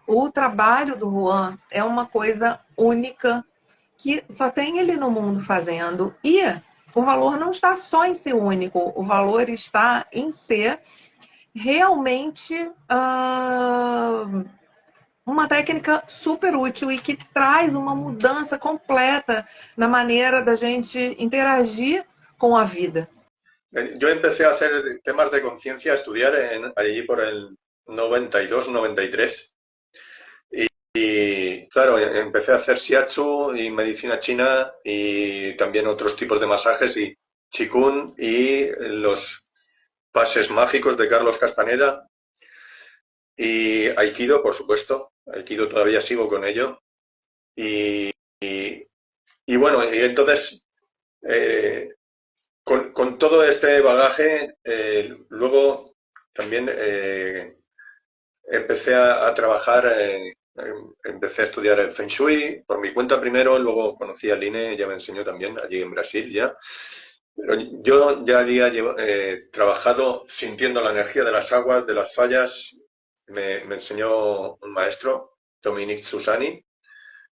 O trabalho do Juan é uma coisa única que só tem ele no mundo fazendo. E o valor não está só em ser único, o valor está em ser realmente uma técnica super útil e que traz uma mudança completa na maneira da gente interagir com a vida. Yo empecé a hacer temas de conciencia, a estudiar allí por el 92, 93. Y claro, empecé a hacer shiatsu y medicina china y también otros tipos de masajes y qigong y los pases mágicos de Carlos Castaneda y aikido, por supuesto. Aikido todavía sigo con ello. Y, y bueno, y entonces con todo este bagaje, luego también empecé a trabajar, empecé a estudiar el Feng Shui por mi cuenta primero, luego conocí a Line, ya me enseñó también allí en Brasil ya. Pero yo ya había trabajado sintiendo la energía de las aguas, de las fallas. Me enseñó un maestro, Dominique Susani.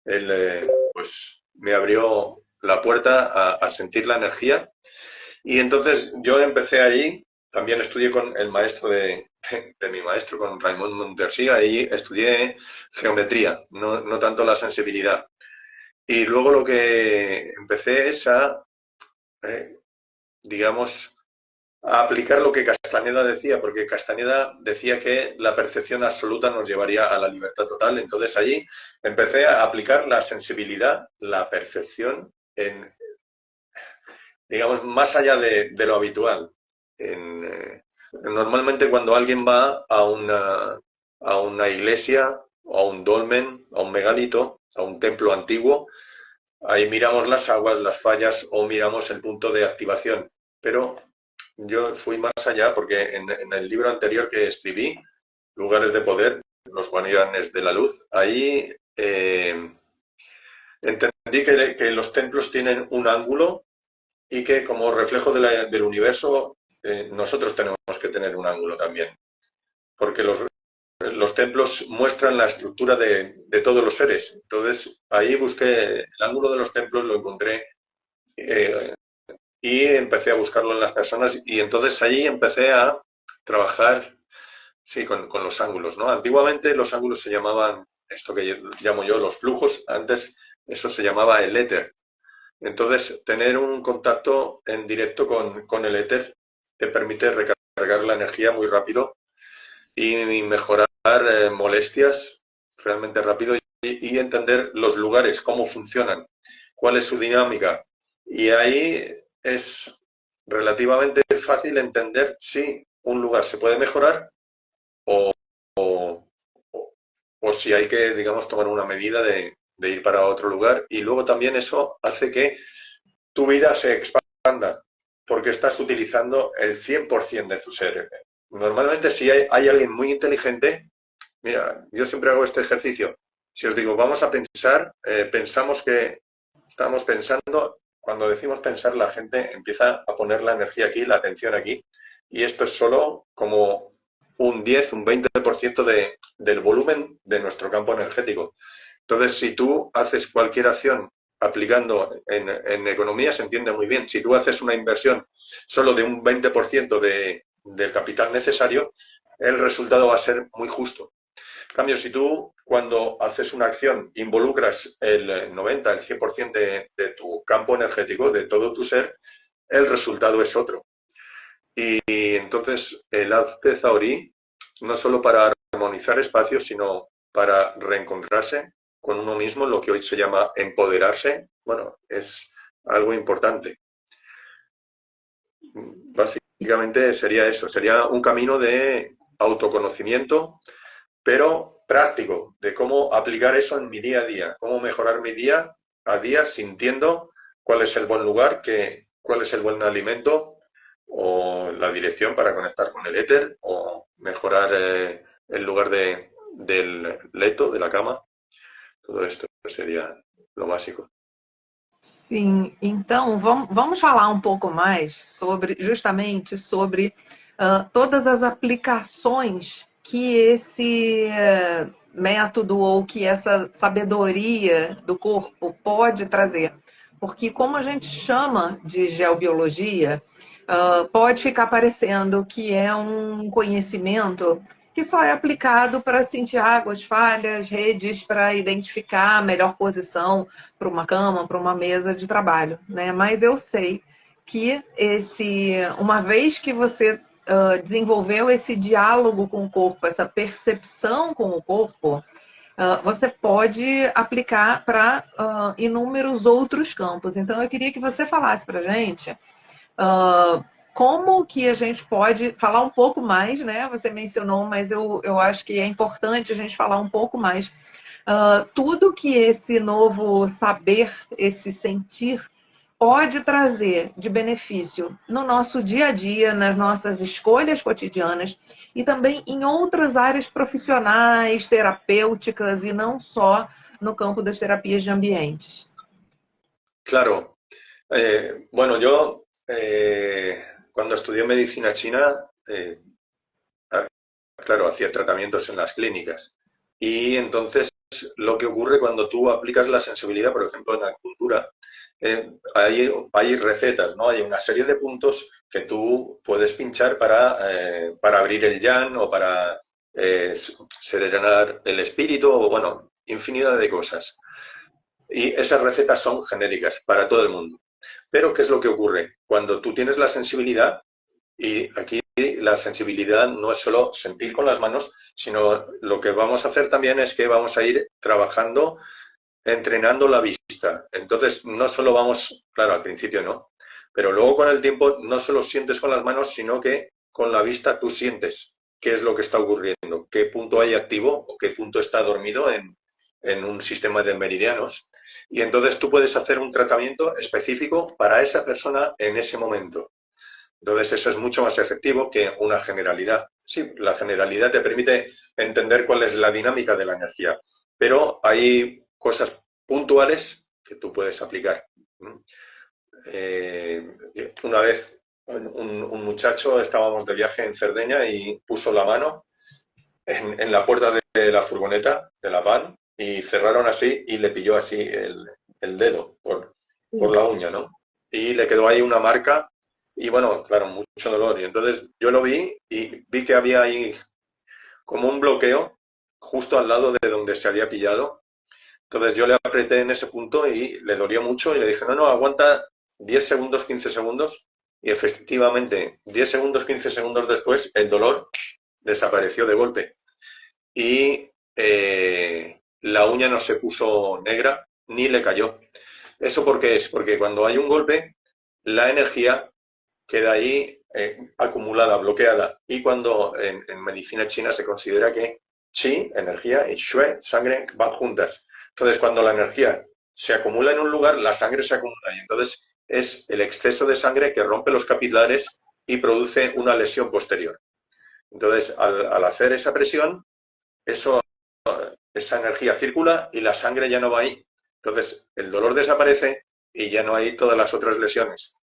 Él pues me abrió la puerta a sentir la energía. Y entonces yo empecé allí, también estudié con el maestro de mi maestro, con Raymond Montersí, ahí estudié geometría, no tanto la sensibilidad. Y luego lo que empecé es digamos, a aplicar lo que Castaneda decía, porque Castaneda decía que la percepción absoluta nos llevaría a la libertad total. Entonces allí empecé a aplicar la sensibilidad, la percepción en, digamos, más allá de lo habitual. Normalmente cuando alguien va a una iglesia, o a un dolmen, a un megalito, a un templo antiguo, ahí miramos las aguas, las fallas o miramos el punto de activación. Pero yo fui más allá porque en el libro anterior que escribí, Lugares de Poder, los guardianes de la luz, ahí entendí que los templos tienen un ángulo y que como reflejo del universo nosotros tenemos que tener un ángulo también, porque los templos muestran la estructura de todos los seres. Entonces ahí busqué el ángulo de los templos, lo encontré y empecé a buscarlo en las personas y entonces ahí empecé a trabajar sí, con los ángulos, ¿no? Antiguamente los ángulos se llamaban, esto que llamo yo los flujos, antes eso se llamaba el éter. Entonces, tener un contacto en directo con el éter te permite recargar la energía muy rápido y mejorar molestias realmente rápido y entender los lugares, cómo funcionan, cuál es su dinámica. Y ahí es relativamente fácil entender si un lugar se puede mejorar o, o, o si hay que, digamos, tomar una medida de ir para otro lugar. Y luego también eso hace que tu vida se expanda porque estás utilizando el 100% de tu ser. Normalmente si hay alguien muy inteligente, mira, yo siempre hago este ejercicio. Si os digo, vamos a pensar, pensamos que estamos pensando, cuando decimos pensar la gente empieza a poner la energía aquí, la atención aquí, y esto es solo como un 10, un 20% del volumen de nuestro campo energético. Entonces, si tú haces cualquier acción aplicando en economía, se entiende muy bien. Si tú haces una inversión solo de un 20% del capital necesario, el resultado va a ser muy justo. En cambio, si tú cuando haces una acción involucras el 90, el 100% de tu campo energético, de todo tu ser, el resultado es otro. Y entonces el arte zahorí, no solo para armonizar espacios, sino para reencontrarse con uno mismo, lo que hoy se llama empoderarse, bueno, es algo importante. Básicamente sería eso, sería un camino de autoconocimiento, pero práctico, de cómo aplicar eso en mi día a día, cómo mejorar mi día a día sintiendo cuál es el buen lugar, cuál es el buen alimento o la dirección para conectar con el éter o mejorar el lugar del leto, de la cama. Todo esto sería lo básico. Sim, então vamos falar um pouco mais sobre justamente sobre todas as aplicações que método ou que essa sabedoria do corpo pode trazer. Porque como a gente chama de geobiologia, pode ficar parecendo que é um conhecimento que só é aplicado para sentir águas, falhas, redes para identificar a melhor posição para uma cama, para uma mesa de trabalho, né? Mas eu sei que uma vez que você desenvolveu esse diálogo com o corpo, essa percepção com o corpo, você pode aplicar para inúmeros outros campos. Então, eu queria que você falasse para a gente como que a gente pode falar um pouco mais, né? Você mencionou, mas eu acho que é importante a gente falar um pouco mais. Tudo que esse novo saber, esse sentir, pode trazer de benefício no nosso dia a dia, nas nossas escolhas cotidianas e também em outras áreas profissionais, terapêuticas e não só no campo das terapias de ambientes. Claro. Bueno, yo cuando estudié medicina china, claro, hacía tratamientos en las clínicas. Y entonces lo que ocurre cuando tú aplicas la sensibilidad, por ejemplo, en la acupuntura, hay recetas, ¿no? Hay una serie de puntos que tú puedes pinchar para abrir el yang o para serenar el espíritu o, bueno, infinidad de cosas. Y esas recetas son genéricas para todo el mundo. Pero, ¿qué es lo que ocurre? Cuando tú tienes la sensibilidad, y aquí la sensibilidad no es solo sentir con las manos, sino lo que vamos a hacer también es que vamos a ir trabajando, entrenando la vista. Entonces, no solo vamos, claro, al principio no, pero luego con el tiempo no solo sientes con las manos, sino que con la vista tú sientes qué es lo que está ocurriendo, qué punto hay activo o qué punto está dormido en un sistema de meridianos. Y entonces tú puedes hacer un tratamiento específico para esa persona en ese momento. Entonces eso es mucho más efectivo que una generalidad. Sí, la generalidad te permite entender cuál es la dinámica de la energía, pero hay cosas puntuales que tú puedes aplicar. Una vez un muchacho, estábamos de viaje en Cerdeña y puso la mano en la puerta de la furgoneta, de la van, y cerraron así y le pilló así el dedo por la uña, ¿no? Y le quedó ahí una marca y, bueno, claro, mucho dolor. Y entonces yo lo vi y vi que había ahí como un bloqueo justo al lado de donde se había pillado. Entonces yo le apreté en ese punto y le dolía mucho y le dije, no, aguanta 10 segundos, 15 segundos. Y efectivamente, 10 segundos, 15 segundos después, el dolor desapareció de golpe. Y la uña no se puso negra ni le cayó. ¿Eso por qué es? Porque cuando hay un golpe, la energía queda ahí acumulada, bloqueada. Y cuando en medicina china se considera que chi, energía, y shui, sangre, van juntas. Entonces, cuando la energía se acumula en un lugar, la sangre se acumula. Y entonces es el exceso de sangre que rompe los capilares y produce una lesión posterior. Entonces, al hacer esa presión, esa energía circula y la sangre ya no va ahí. Entonces, el dolor desaparece y ya no hay todas las otras lesiones.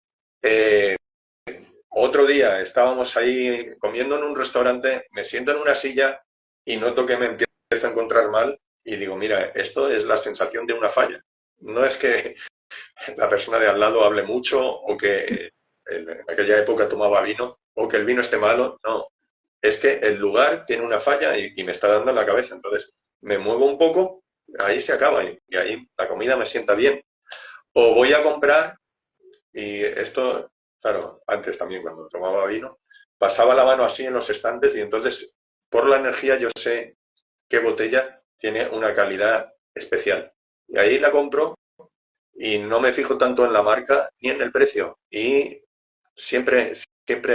Otro día estábamos ahí comiendo en un restaurante, me siento en una silla y noto que me empiezo a encontrar mal y digo, mira, esto es la sensación de una falla. No es que la persona de al lado hable mucho o que en aquella época tomaba vino o que el vino esté malo, no. Es que el lugar tiene una falla y me está dando en la cabeza. Entonces me muevo un poco, ahí se acaba y ahí la comida me sienta bien. O voy a comprar, y esto, claro, antes también cuando tomaba vino, pasaba la mano así en los estantes y entonces por la energía yo sé qué botella tiene una calidad especial. Y ahí la compro y no me fijo tanto en la marca ni en el precio. Y siempre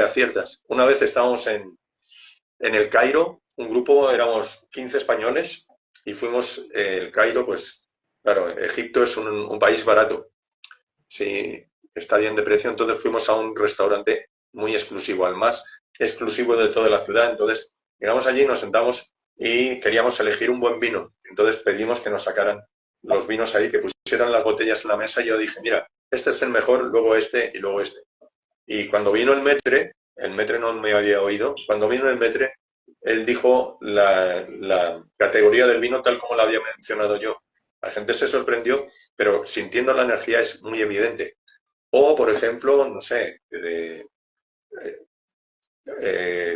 aciertas. Una vez estábamos en El Cairo, un grupo, éramos 15 españoles y fuimos, El Cairo, pues claro, Egipto es un país barato, sí, está bien de precio, entonces fuimos a un restaurante muy exclusivo, al más exclusivo de toda la ciudad. Entonces llegamos allí, nos sentamos y queríamos elegir un buen vino, entonces pedimos que nos sacaran los vinos ahí, que pusieran las botellas en la mesa y yo dije, mira, este es el mejor, luego este y luego este. Y cuando vino el metre no me había oído, cuando vino el metre él dijo la categoría del vino tal como la había mencionado yo. La gente se sorprendió, pero sintiendo la energía es muy evidente. O, por ejemplo, no sé,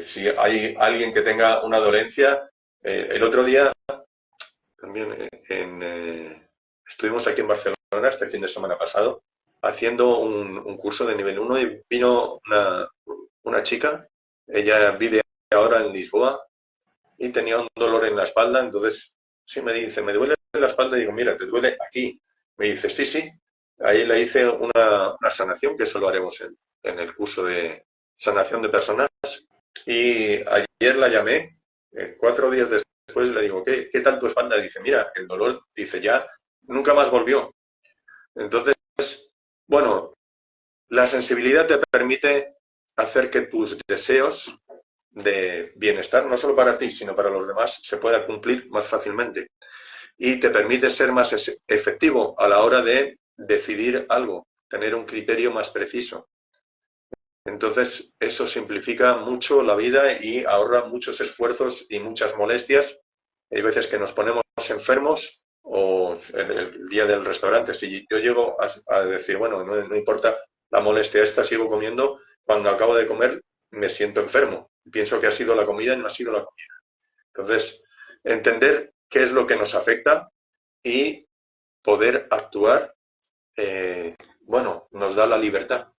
si hay alguien que tenga una dolencia, el otro día también estuvimos aquí en Barcelona este fin de semana pasado haciendo un curso de nivel uno y vino una chica, ella vive ahora en Lisboa y tenía un dolor en la espalda, entonces sí me dice, me duele la espalda, y digo, mira, te duele aquí. Me dice, sí, sí, ahí le hice una sanación, que eso lo haremos en el curso de sanación de personas, y ayer la llamé, 4 días después le digo, ¿qué tal tu espalda? Dice, mira, el dolor, dice, ya nunca más volvió. Entonces, bueno, la sensibilidad te permite hacer que tus deseos de bienestar, no solo para ti, sino para los demás, se pueda cumplir más fácilmente. Y te permite ser más efectivo a la hora de decidir algo, tener un criterio más preciso. Entonces, eso simplifica mucho la vida y ahorra muchos esfuerzos y muchas molestias. Hay veces que nos ponemos enfermos o el día del restaurante. Si yo llego a decir, bueno, no importa la molestia esta, sigo comiendo, cuando acabo de comer me siento enfermo. Pienso que ha sido la comida y no ha sido la comida. Entonces, entender qué es lo que nos afecta y poder actuar, bueno, nos da la libertad, ¿no?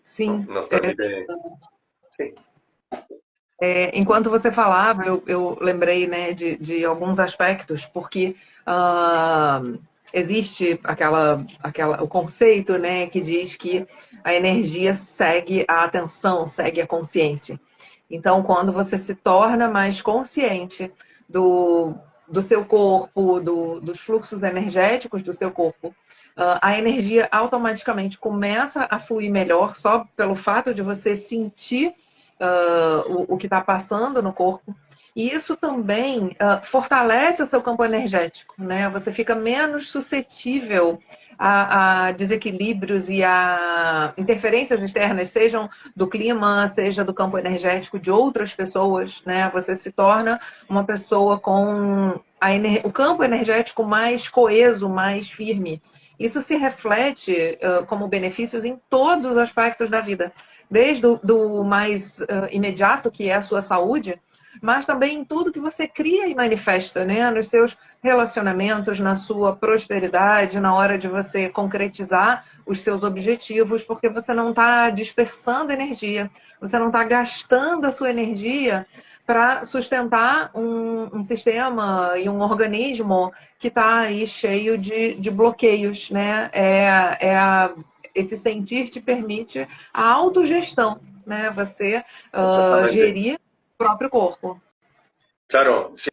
Sim. Nos permite... Sí. Enquanto você falava, eu lembrei, né, de alguns aspectos, porque ah, existe o conceito, né, que diz que a energia segue a atenção, segue a consciência. Então, quando você se torna mais consciente do seu corpo, dos fluxos energéticos do seu corpo, a energia automaticamente começa a fluir melhor só pelo fato de você sentir o que está passando no corpo. E isso também fortalece o seu campo energético, né? Você fica menos suscetível a desequilíbrios e a interferências externas, sejam do clima, seja do campo energético de outras pessoas, né? Você se torna uma pessoa com o campo energético mais coeso, mais firme. Isso se reflete como benefícios em todos os aspectos da vida, desde do mais imediato, que é a sua saúde, mas também em tudo que você cria e manifesta, né? Nos seus relacionamentos, na sua prosperidade, na hora de você concretizar os seus objetivos, porque você não está dispersando energia, você não está gastando a sua energia para sustentar um sistema e um organismo que está aí cheio de bloqueios, né? Esse sentir te permite a autogestão, né? Você Exactamente. gerir o próprio corpo. Claro, sí,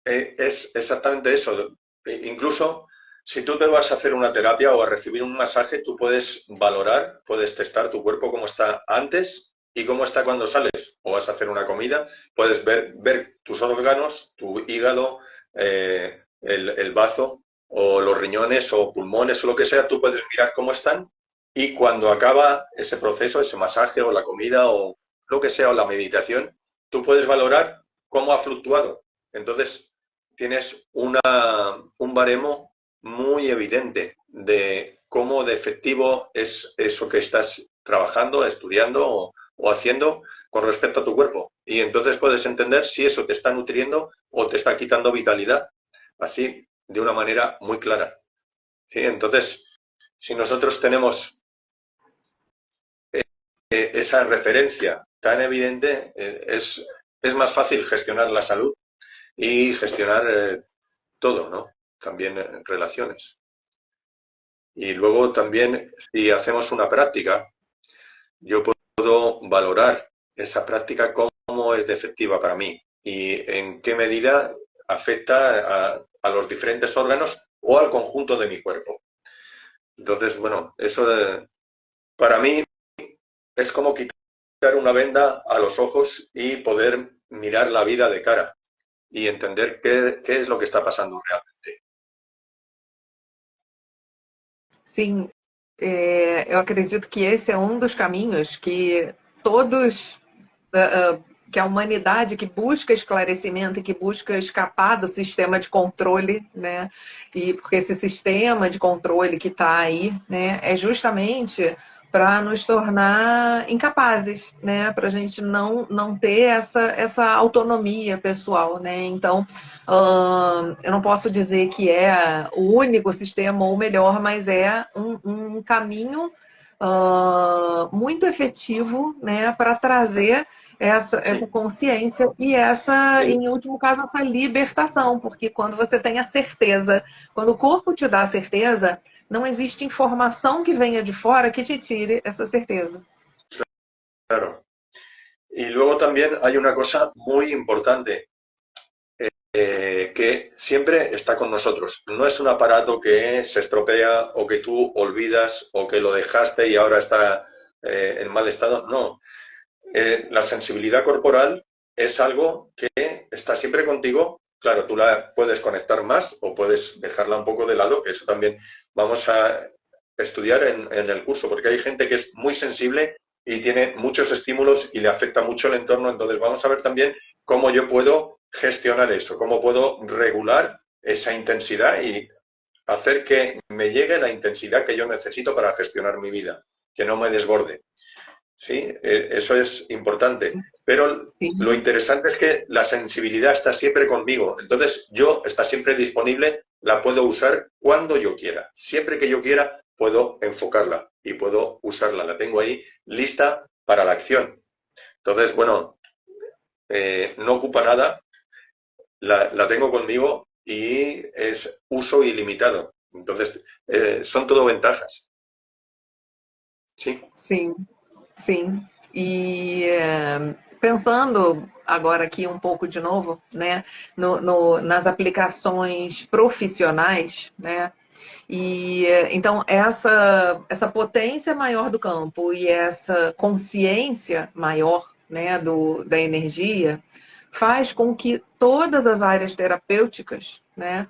es exactamente eso. Incluso si tú te vas a hacer una terapia o a recibir un masaje, tú puedes valorar, puedes testar tu cuerpo cómo está antes y cómo está cuando sales. O vas a hacer una comida, puedes ver tus órganos, tu hígado, el bazo o los riñones o pulmones o lo que sea, tú puedes mirar cómo están y cuando acaba ese proceso, ese masaje o la comida o lo que sea o la meditación, tú puedes valorar cómo ha fluctuado. Entonces, tienes un baremo muy evidente de cómo de efectivo es eso que estás trabajando, estudiando o haciendo con respecto a tu cuerpo. Y entonces puedes entender si eso te está nutriendo o te está quitando vitalidad. Así, de una manera muy clara. ¿Sí? Entonces, si nosotros tenemos esa referencia tan evidente, es más fácil gestionar la salud y gestionar todo, ¿no? También relaciones. Y luego también, si hacemos una práctica, yo puedo valorar esa práctica cómo es de efectiva para mí y en qué medida afecta a los diferentes órganos o al conjunto de mi cuerpo. Entonces, bueno, eso para mí es como quitar una venda a los ojos y poder mirar la vida de cara y entender qué es lo que está pasando realmente. Sim, eu acredito que esse é um dos caminhos que todos que a humanidade que busca esclarecimento e que busca escapar do sistema de controle, né? E porque esse sistema de controle que está aí, né, é justamente para nos tornar incapazes, né? Para a gente não ter essa autonomia pessoal, né? Então, eu não posso dizer que é o único sistema ou o melhor, mas é um caminho muito efetivo, né, para trazer essa Sí, consciência e essa, el- em último caso, essa libertação, porque quando você tem a certeza, quando o corpo te dá a certeza, não existe informação que venha de fora que te tire essa certeza. claro. Y luego también hay una cosa muy importante, que siempre está con nosotros. No es un aparato que se estropea o que tú olvidas o que lo dejaste y ahora está en mal estado. No, la sensibilidad corporal es algo que está siempre contigo. Claro, tú la puedes conectar más o puedes dejarla un poco de lado, que eso también vamos a estudiar en el curso, porque hay gente que es muy sensible y tiene muchos estímulos y le afecta mucho el entorno. Entonces vamos a ver también cómo yo puedo gestionar eso, cómo puedo regular esa intensidad y hacer que me llegue la intensidad que yo necesito para gestionar mi vida, que no me desborde. Sí, eso es importante. Pero lo Sim, interesante es que la sensibilidad está siempre conmigo. Entonces, yo está siempre disponible, la puedo usar cuando yo quiera. Siempre que yo quiera, puedo enfocarla y puedo usarla. La tengo ahí lista para la acción. Entonces, bueno, no ocupa nada, la tengo conmigo y es uso ilimitado. Entonces, son todo ventajas. Sí, sim, sim. E pensando agora aqui um pouco de novo, né, nas aplicações profissionais, né, e então essa potência maior do campo e essa consciência maior, né, da energia faz com que todas as áreas terapêuticas, né,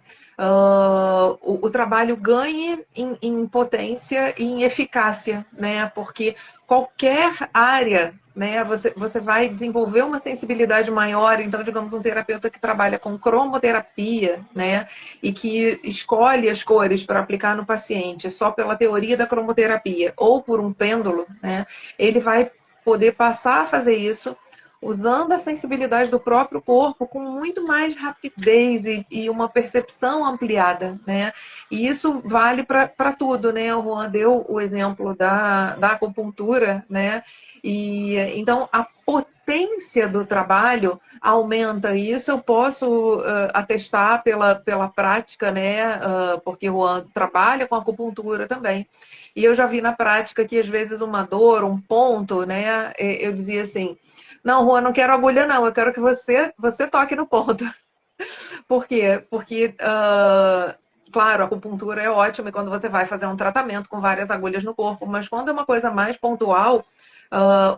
o trabalho ganhe em potência e em eficácia, né, porque qualquer área, né, você vai desenvolver uma sensibilidade maior. Então, digamos, um terapeuta que trabalha com cromoterapia, né, e que escolhe as cores para aplicar no paciente só pela teoria da cromoterapia ou por um pêndulo, né, ele vai poder passar a fazer isso usando a sensibilidade do próprio corpo com muito mais rapidez e uma percepção ampliada, né? E isso vale para tudo, né? O Juan deu o exemplo da acupuntura, né? E então a potência do trabalho aumenta. E isso eu posso atestar pela prática, né? Porque o Juan trabalha com acupuntura também. E eu já vi na prática que às vezes uma dor, um ponto, né? Eu dizia assim: não, Juan, não quero agulha, não. Eu quero que você toque no ponto. Por quê? Porque, claro, a acupuntura é ótima e quando você vai fazer um tratamento com várias agulhas no corpo, mas quando é uma coisa mais pontual,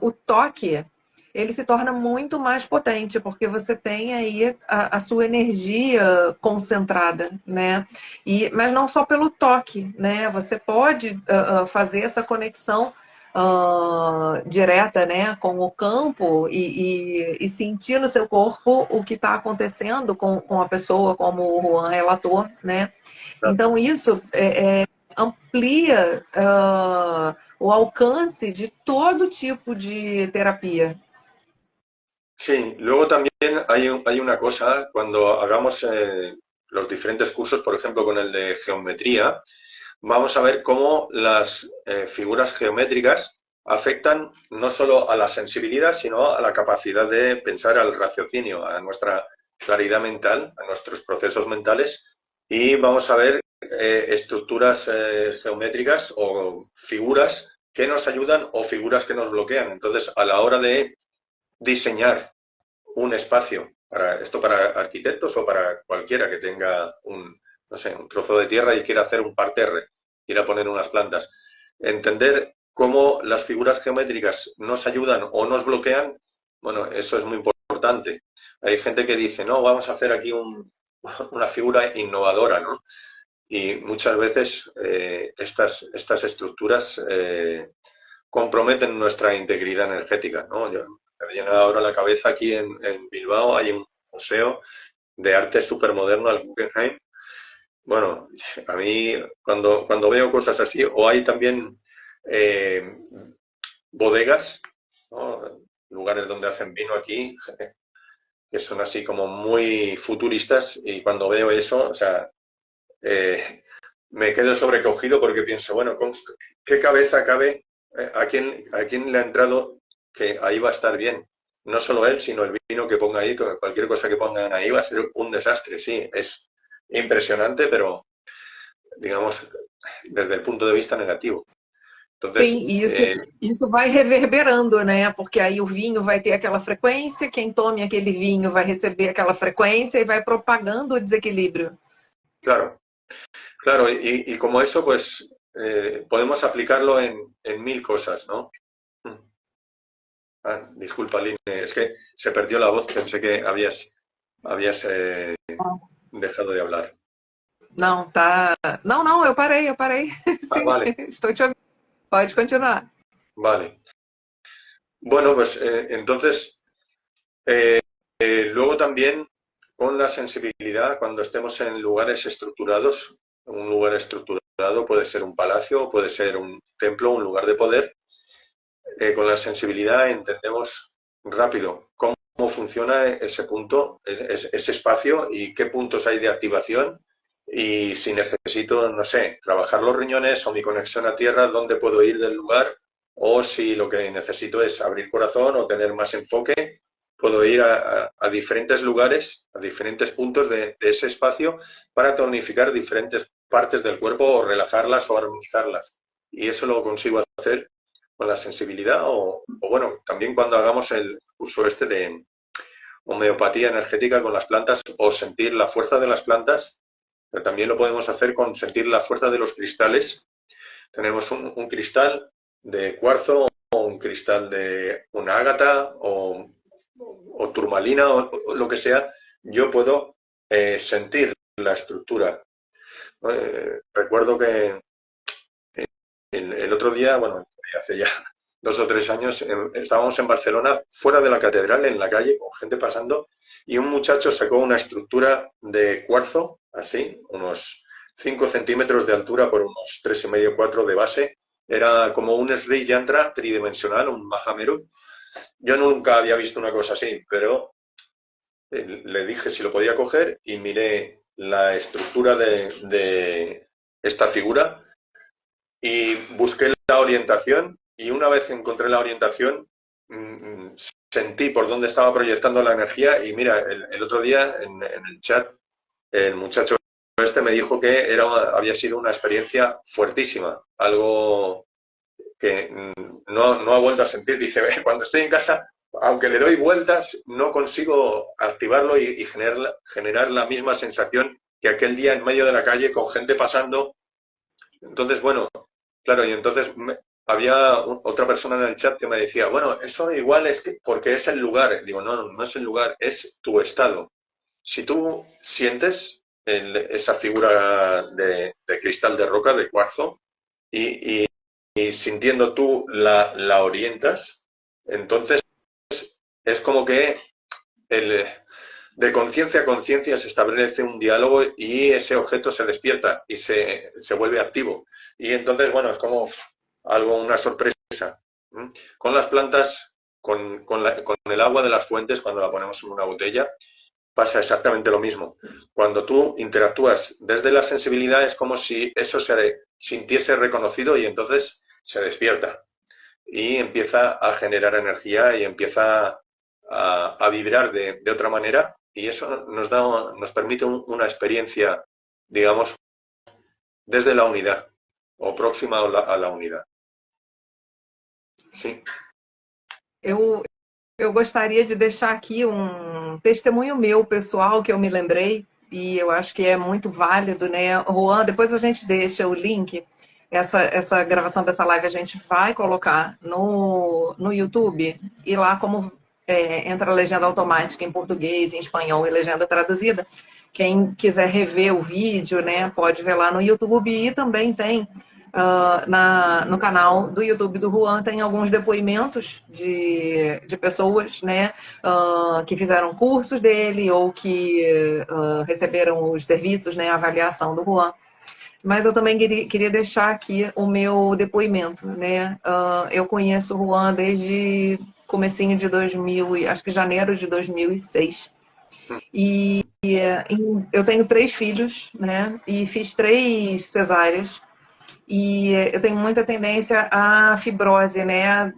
o toque ele se torna muito mais potente, porque você tem aí a sua energia concentrada, né? Mas não só pelo toque, né? Você pode fazer essa conexão direta, né, com o campo e sentir no seu corpo o que está acontecendo com a pessoa, como o Juan relatou, né? Então isso amplia o alcance de todo tipo de terapia. sí. Luego también hay una cosa, cuando hagamos los diferentes cursos, por ejemplo, con el de geometría, vamos a ver cómo las figuras geométricas afectan no solo a la sensibilidad, sino a la capacidad de pensar, al raciocinio, a nuestra claridad mental, a nuestros procesos mentales. Y vamos a ver estructuras geométricas o figuras que nos ayudan o figuras que nos bloquean. Entonces, a la hora de diseñar un espacio para esto, para arquitectos o para cualquiera que tenga no sé, un trozo de tierra y quiera hacer un parterre, quiera poner unas plantas. Entender cómo las figuras geométricas nos ayudan o nos bloquean, bueno, eso es muy importante. Hay gente que dice, no, vamos a hacer aquí una figura innovadora, ¿no? Y muchas veces estas estructuras comprometen nuestra integridad energética, ¿no? me viene ahora a la cabeza aquí en Bilbao, hay un museo de arte supermoderno, al Guggenheim. Bueno, a mí cuando veo cosas así, o hay también eh, bodegas, ¿no? Lugares donde hacen vino aquí, que son así como muy futuristas, y cuando veo eso, o sea, me quedo sobrecogido porque pienso, bueno, ¿con qué cabeza cabe? ¿A quién le ha entrado que ahí va a estar bien? No solo él, sino el vino que ponga ahí, cualquier cosa que pongan ahí va a ser un desastre. Sí, es impresionante, pero digamos, desde el punto de vista negativo. Sim, Entonces, e isso vai reverberando, né? Porque aí o vinho vai ter aquela frequência, quem tome aquele vinho vai receber aquela frequência e vai propagando o desequilíbrio. claro, claro, y como eso, pues podemos aplicarlo en mil cosas, ¿no? Ah, disculpa, Aline, es que se perdió la voz, pensé que habías dejado de hablar. Não, tá. Não, não, eu parei. Ah, Sim, vale, estou te ouvindo. Pode continuar. vale. Bueno, pues entonces, luego también con la sensibilidad, cuando estemos en lugares estructurados, un lugar estructurado puede ser un palacio, puede ser un templo, un lugar de poder, con la sensibilidad entendemos rápido cómo funciona ese punto, ese espacio y qué puntos hay de activación y si necesito, no sé, trabajar los riñones o mi conexión a tierra, dónde puedo ir del lugar o si lo que necesito es abrir corazón o tener más enfoque, puedo ir a diferentes lugares, a diferentes puntos de ese espacio para tonificar diferentes partes del cuerpo o relajarlas o armonizarlas. Y eso lo consigo hacer con la sensibilidad o bueno, también cuando hagamos el curso este de homeopatía energética con las plantas o sentir la fuerza de las plantas, pero también lo podemos hacer con sentir la fuerza de los cristales. Tenemos un cristal de cuarzo o un cristal de una ágata o turmalina o lo que sea, yo puedo sentir la estructura. Recuerdo que el otro día, bueno, hace ya 2 o 3 años, estábamos en Barcelona, fuera de la catedral, en la calle, con gente pasando, y un muchacho sacó una estructura de cuarzo, así, unos 5 centímetros de altura por unos 3,5, 4 de base. Era como un Sri Yantra tridimensional, un Mahameru. Yo nunca había visto una cosa así, pero le dije si lo podía coger y miré la estructura de esta figura y busqué la orientación y una vez encontré la orientación sentí por dónde estaba proyectando la energía y mira, el otro día en el chat el muchacho este me dijo que había sido una experiencia fuertísima, algo que no ha vuelto a sentir. Dice, cuando estoy en casa, aunque le doy vueltas, no consigo activarlo y generar la misma sensación que aquel día en medio de la calle con gente pasando. Entonces, bueno, claro, y entonces había otra persona en el chat que me decía, bueno, eso igual es que porque es el lugar. Digo, no es el lugar, es tu estado. Si tú sientes esa figura de cristal de roca, de cuarzo, y sintiendo tú la orientas, entonces es como que de conciencia a conciencia se establece un diálogo y ese objeto se despierta y se vuelve activo. Y entonces, bueno, es como una sorpresa. Con las plantas, con el agua de las fuentes, cuando la ponemos en una botella, pasa exactamente lo mismo. Cuando tú interactúas desde la sensibilidad es como si eso se sintiese reconocido y entonces se despierta y empieza a generar energía y empieza a vibrar de otra manera y eso nos permite una experiencia, digamos, desde la unidad o próxima a la unidad. Sí. Eu gostaria de deixar aqui um testemunho meu pessoal que eu me lembrei e eu acho que é muito válido, né? Juan, depois a gente deixa o link. Essa gravação dessa live a gente vai colocar no YouTube e lá como entra a legenda automática em português, em espanhol e legenda traduzida. Quem quiser rever o vídeo, né, pode ver lá no YouTube e também tem no canal do YouTube do Juan tem alguns depoimentos de pessoas, né, que fizeram cursos dele ou que receberam os serviços, né, a avaliação do Juan. Mas eu também queria deixar aqui o meu depoimento, né? Eu conheço o Juan desde comecinho de 2000, acho que janeiro de 2006. E eu tenho 3 filhos, né? E fiz 3 cesáreas. E eu tenho muita tendência à fibrose, né?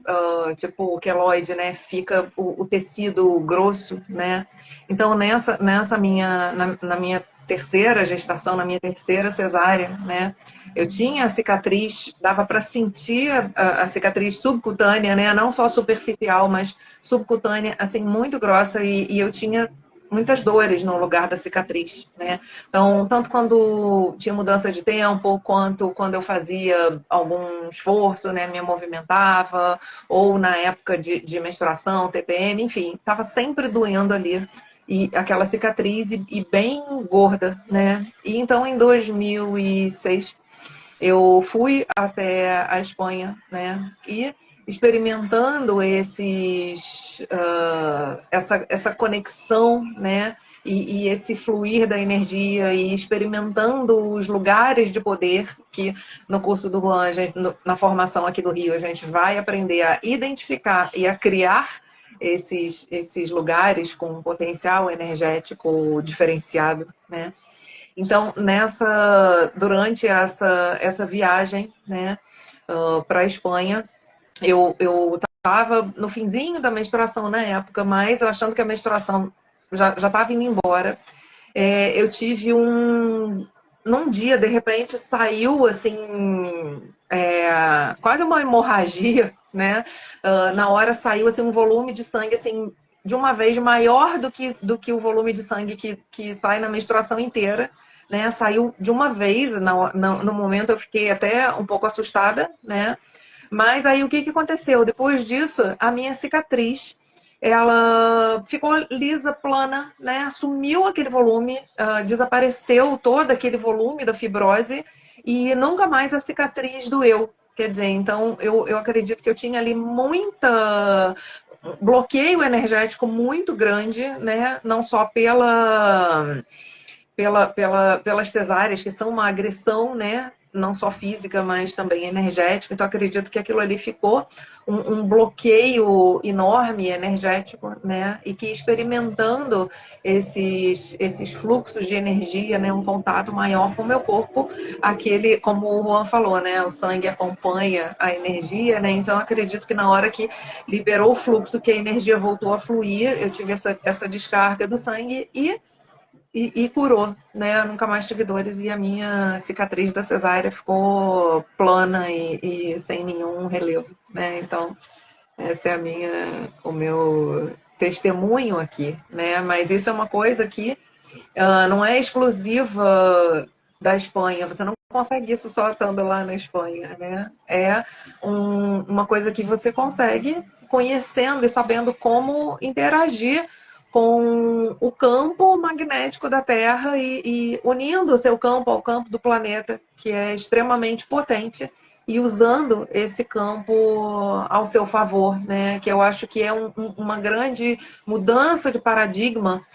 Tipo o queloide, né? Fica o tecido grosso, né? Então, na minha terceira gestação, na minha terceira cesárea, né? Eu tinha a cicatriz, dava para sentir a cicatriz subcutânea, né? Não só superficial, mas subcutânea, assim, muito grossa. E eu tinha muitas dores no lugar da cicatriz, né? Então, tanto quando tinha mudança de tempo, quanto quando eu fazia algum esforço, né, me movimentava, ou na época de menstruação, TPM, enfim, estava sempre doendo ali. E aquela cicatriz e bem gorda, né? E então, em 2006, eu fui até a Espanha, né? E experimentando essa conexão, né? E esse fluir da energia e experimentando os lugares de poder que no curso do Juan, na formação aqui do Rio, a gente vai aprender a identificar e a criar esses lugares com um potencial energético diferenciado, né? Então, durante essa viagem, né, para a Espanha, eu estava no finzinho da menstruação na época, mas eu achando que a menstruação já estava indo embora. Eu tive num dia, de repente, saiu assim, quase uma hemorragia, né? Na hora saiu assim, um volume de sangue assim, de uma vez maior do que o volume de sangue que sai na menstruação inteira. Né, saiu de uma vez, no momento eu fiquei até um pouco assustada, né? Mas aí o que aconteceu? Depois disso, a minha cicatriz, ela ficou lisa, plana, né? Sumiu aquele volume, desapareceu todo aquele volume da fibrose e nunca mais a cicatriz doeu. Quer dizer, então eu acredito que eu tinha ali muita bloqueio energético muito grande, né? Não só pelas cesáreas, que são uma agressão, né? Não só física, mas também energética. Então, acredito que aquilo ali ficou um bloqueio enorme energético, né? E que experimentando esses fluxos de energia, né? Um contato maior com o meu corpo, aquele, como o Juan falou, né? O sangue acompanha a energia, né? Então, acredito que na hora que liberou o fluxo, que a energia voltou a fluir, eu tive essa descarga do sangue e curou, né? Eu nunca mais tive dores e a minha cicatriz da cesárea ficou plana e sem nenhum relevo, né? Então, essa é o meu testemunho aqui, né? Mas isso é uma coisa que não é exclusiva da Espanha. Você não consegue isso só estando lá na Espanha, né? É uma coisa que você consegue conhecendo e sabendo como interagir com o campo magnético da Terra e unindo o seu campo ao campo do planeta, que é extremamente potente, e usando esse campo ao seu favor, né? Que eu acho que é uma grande mudança de paradigma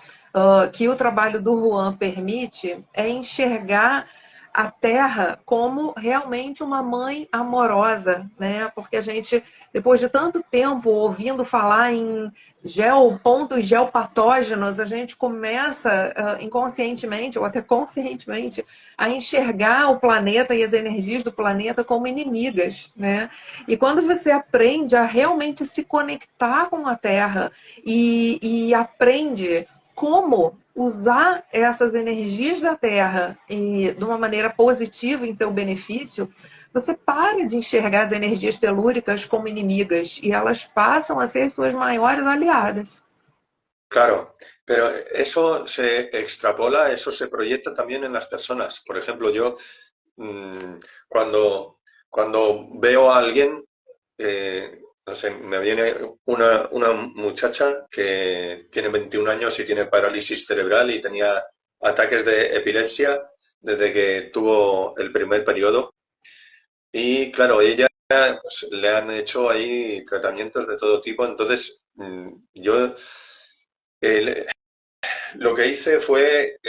que o trabalho do Juan permite é enxergar a Terra como realmente uma mãe amorosa, né? Porque a gente, depois de tanto tempo ouvindo falar em pontos geopatógenos, a gente começa inconscientemente ou até conscientemente a enxergar o planeta e as energias do planeta como inimigas, né? E quando você aprende a realmente se conectar com a Terra e aprende como usar essas energias da Terra de uma maneira positiva em seu benefício, você para de enxergar as energias telúricas como inimigas e elas passam a ser suas maiores aliadas. Claro, pero eso se extrapola, eso se proyecta también en las personas. Por ejemplo, yo mm, cuando, cuando veo a alguien, no sé, me viene una muchacha que tiene 21 años y tiene parálisis cerebral y tenía ataques de epilepsia desde que tuvo el primer periodo. Y claro, ella pues, le han hecho ahí tratamientos de todo tipo. Entonces, yo eh, lo que hice fue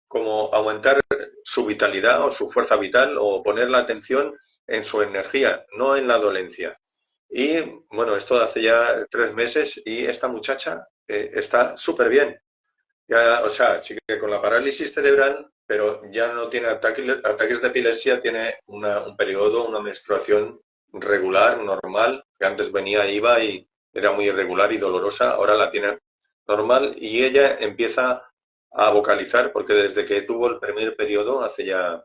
como aumentar su vitalidad o su fuerza vital o poner la atención en su energía, no en la dolencia. Y bueno, esto hace ya 3 meses y esta muchacha está súper bien. Ya, o sea, sí que con la parálisis cerebral, pero ya no tiene ataques de epilepsia, tiene un periodo, una menstruación regular, normal, que antes venía, iba y era muy irregular y dolorosa, ahora la tiene normal y ella empieza a vocalizar, porque desde que tuvo el primer periodo, hace ya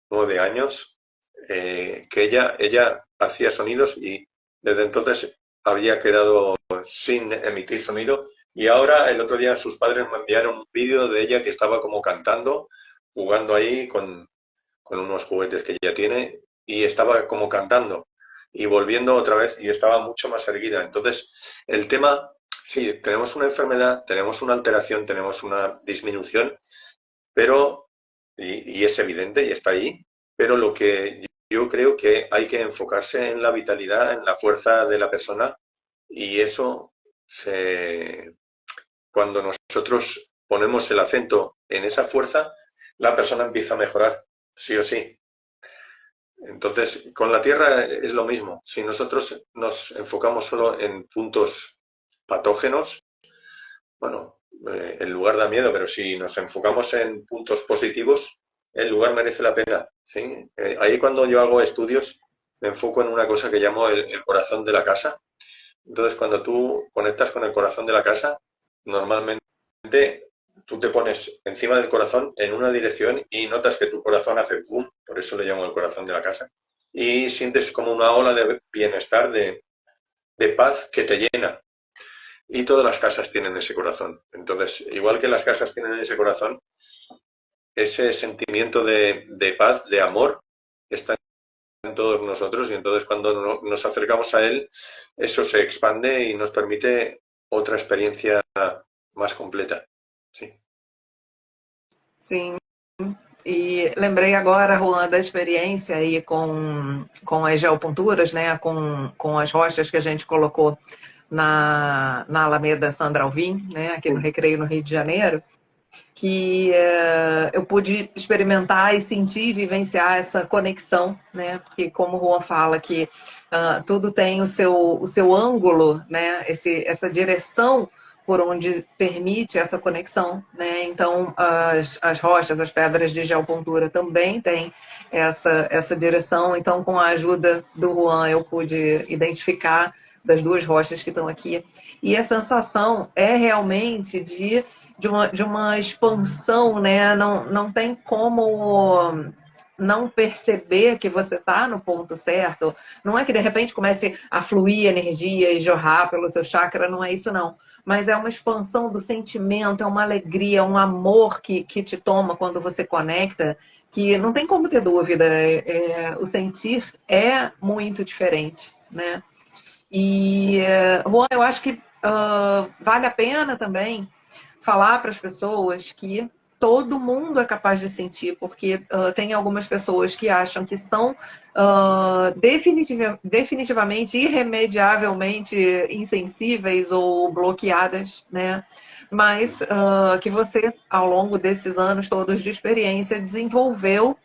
9 años, que ella hacía sonidos y desde entonces había quedado sin emitir sonido y ahora, el otro día, sus padres me enviaron un vídeo de ella que estaba como cantando, jugando ahí con unos juguetes que ella tiene, y estaba como cantando y volviendo otra vez y estaba mucho más erguida. Entonces, el tema, sí, tenemos una enfermedad, tenemos una alteración, tenemos una disminución, pero, y es evidente y está ahí, pero lo que yo creo que hay que enfocarse en la vitalidad, en la fuerza de la persona, y eso se, cuando nosotros ponemos el acento en esa fuerza, la persona empieza a mejorar, sí o sí. Entonces, con la Tierra es lo mismo. Si nosotros nos enfocamos solo en puntos patógenos, bueno, el lugar da miedo, pero si nos enfocamos en puntos positivos, el lugar merece la pena, ¿sí? Ahí cuando yo hago estudios, me enfoco en una cosa que llamo el corazón de la casa. Entonces, cuando tú conectas con el corazón de la casa, normalmente tú te pones encima del corazón en una dirección y notas que tu corazón hace boom, por eso le llamo el corazón de la casa, y sientes como una ola de bienestar, de paz que te llena. Y todas las casas tienen ese corazón. Entonces, igual que las casas tienen ese corazón, ese sentimiento de paz, de amor, está en todos nosotros y entonces cuando nos acercamos a él, eso se expande y nos permite otra experiencia más completa. Sí. Sim. E lembrei agora, Juan, da experiência aí com as geopunturas, né? Com as rochas que a gente colocou na Alameda Sandra Alvim, né? Aqui no Recreio, no Rio de Janeiro, que eu pude experimentar e sentir e vivenciar essa conexão, né? Porque como o Juan fala que tudo tem o seu ângulo, né? Essa direção por onde permite essa conexão, né? Então as rochas, as pedras de geopuntura também têm essa direção. Então, com a ajuda do Juan, eu pude identificar das duas rochas que estão aqui. E a sensação é realmente de uma expansão, né? Não tem como não perceber que você está no ponto certo. Não é que de repente comece a fluir energia e jorrar pelo seu chakra, não é isso não. Mas é uma expansão do sentimento, é uma alegria, um amor que te toma quando você conecta, que não tem como ter dúvida. O sentir é muito diferente, né? E, Juan, eu acho que vale a pena também falar para as pessoas que todo mundo é capaz de sentir, porque tem algumas pessoas que acham que são definitivamente, irremediavelmente insensíveis ou bloqueadas, né? Mas que você, ao longo desses anos todos de experiência, desenvolveu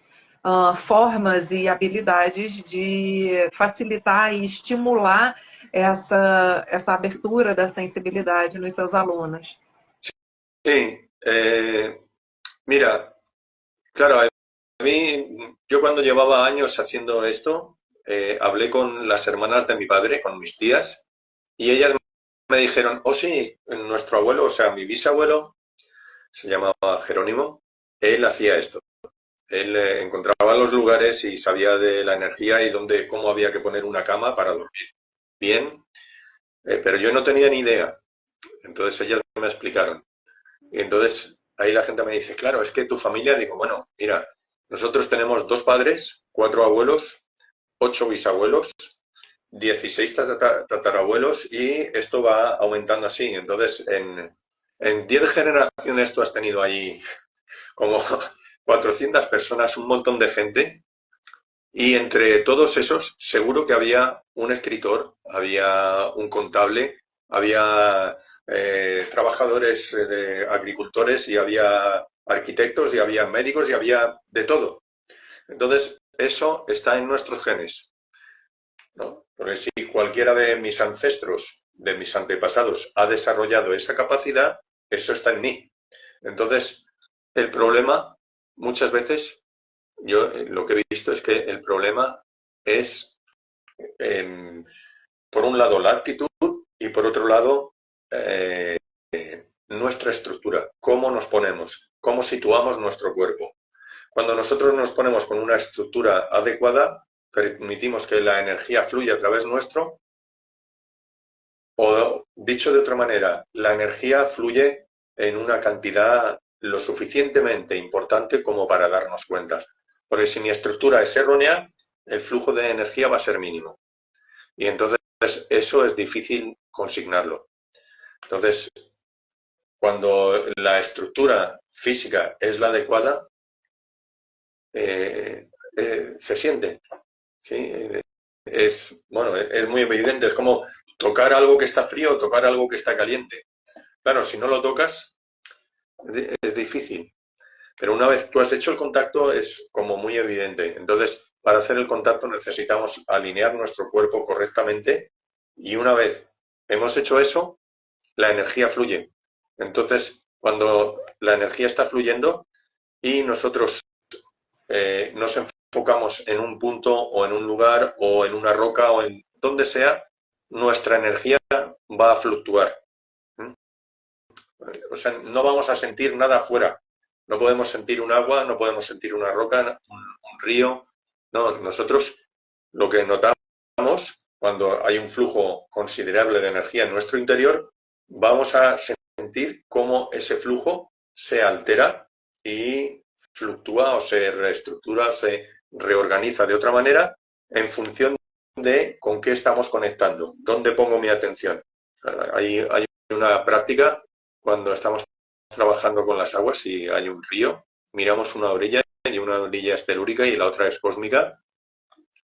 formas e habilidades de facilitar e estimular essa abertura da sensibilidade nos seus alunos. Sí, mira, claro, a mí, yo cuando llevaba años haciendo esto, hablé con las hermanas de mi padre, con mis tías, y ellas me dijeron, oh sí, nuestro abuelo, o sea, mi bisabuelo, se llamaba Jerónimo, él hacía esto. Él encontraba los lugares y sabía de la energía y dónde, cómo había que poner una cama para dormir bien, pero yo no tenía ni idea. Entonces ellas me explicaron. Y entonces ahí la gente me dice, claro, es que tu familia, digo, bueno, mira, nosotros tenemos 2 padres, 4 abuelos, 8 bisabuelos, 16 tatarabuelos y esto va aumentando así. Entonces, en 10 generaciones tú has tenido ahí como 400 personas, un montón de gente Y entre todos esos, seguro que había un escritor, había un contable, había trabajadores de agricultores y había arquitectos y había médicos y había de todo. Entonces, eso está en nuestros genes, ¿no? Porque si cualquiera de mis ancestros, de mis antepasados, ha desarrollado esa capacidad, eso está en mí. Entonces, el problema, muchas veces, yo lo que he visto es que el problema es, por un lado, la actitud y por otro lado, nuestra estructura, cómo nos ponemos, cómo situamos nuestro cuerpo. Cuando nosotros nos ponemos con una estructura adecuada, permitimos que la energía fluya a través nuestro, o dicho de otra manera, la energía fluye en una cantidad lo suficientemente importante como para darnos cuenta. Porque si mi estructura es errónea, el flujo de energía va a ser mínimo. Y entonces eso es difícil consignarlo. Entonces, cuando la estructura física es la adecuada, se siente. ¿Sí? Bueno, es muy evidente, es como tocar algo que está frío o tocar algo que está caliente. Claro, si no lo tocas, es difícil. Pero una vez tú has hecho el contacto, es como muy evidente. Entonces, para hacer el contacto necesitamos alinear nuestro cuerpo correctamente y una vez hemos hecho eso, la energía fluye. Entonces, cuando la energía está fluyendo y nosotros nos enfocamos en un punto o en un lugar o en una roca o en donde sea, nuestra energía va a fluctuar. O sea, no vamos a sentir nada afuera. No podemos sentir un agua, no podemos sentir una roca, un río. No, nosotros lo que notamos cuando hay un flujo considerable de energía en nuestro interior, vamos a sentir cómo ese flujo se altera y fluctúa o se reestructura o se reorganiza de otra manera en función de con qué estamos conectando, dónde pongo mi atención. Hay una práctica cuando estamos trabajando con las aguas y hay un río, miramos una orilla y una orilla es telúrica y la otra es cósmica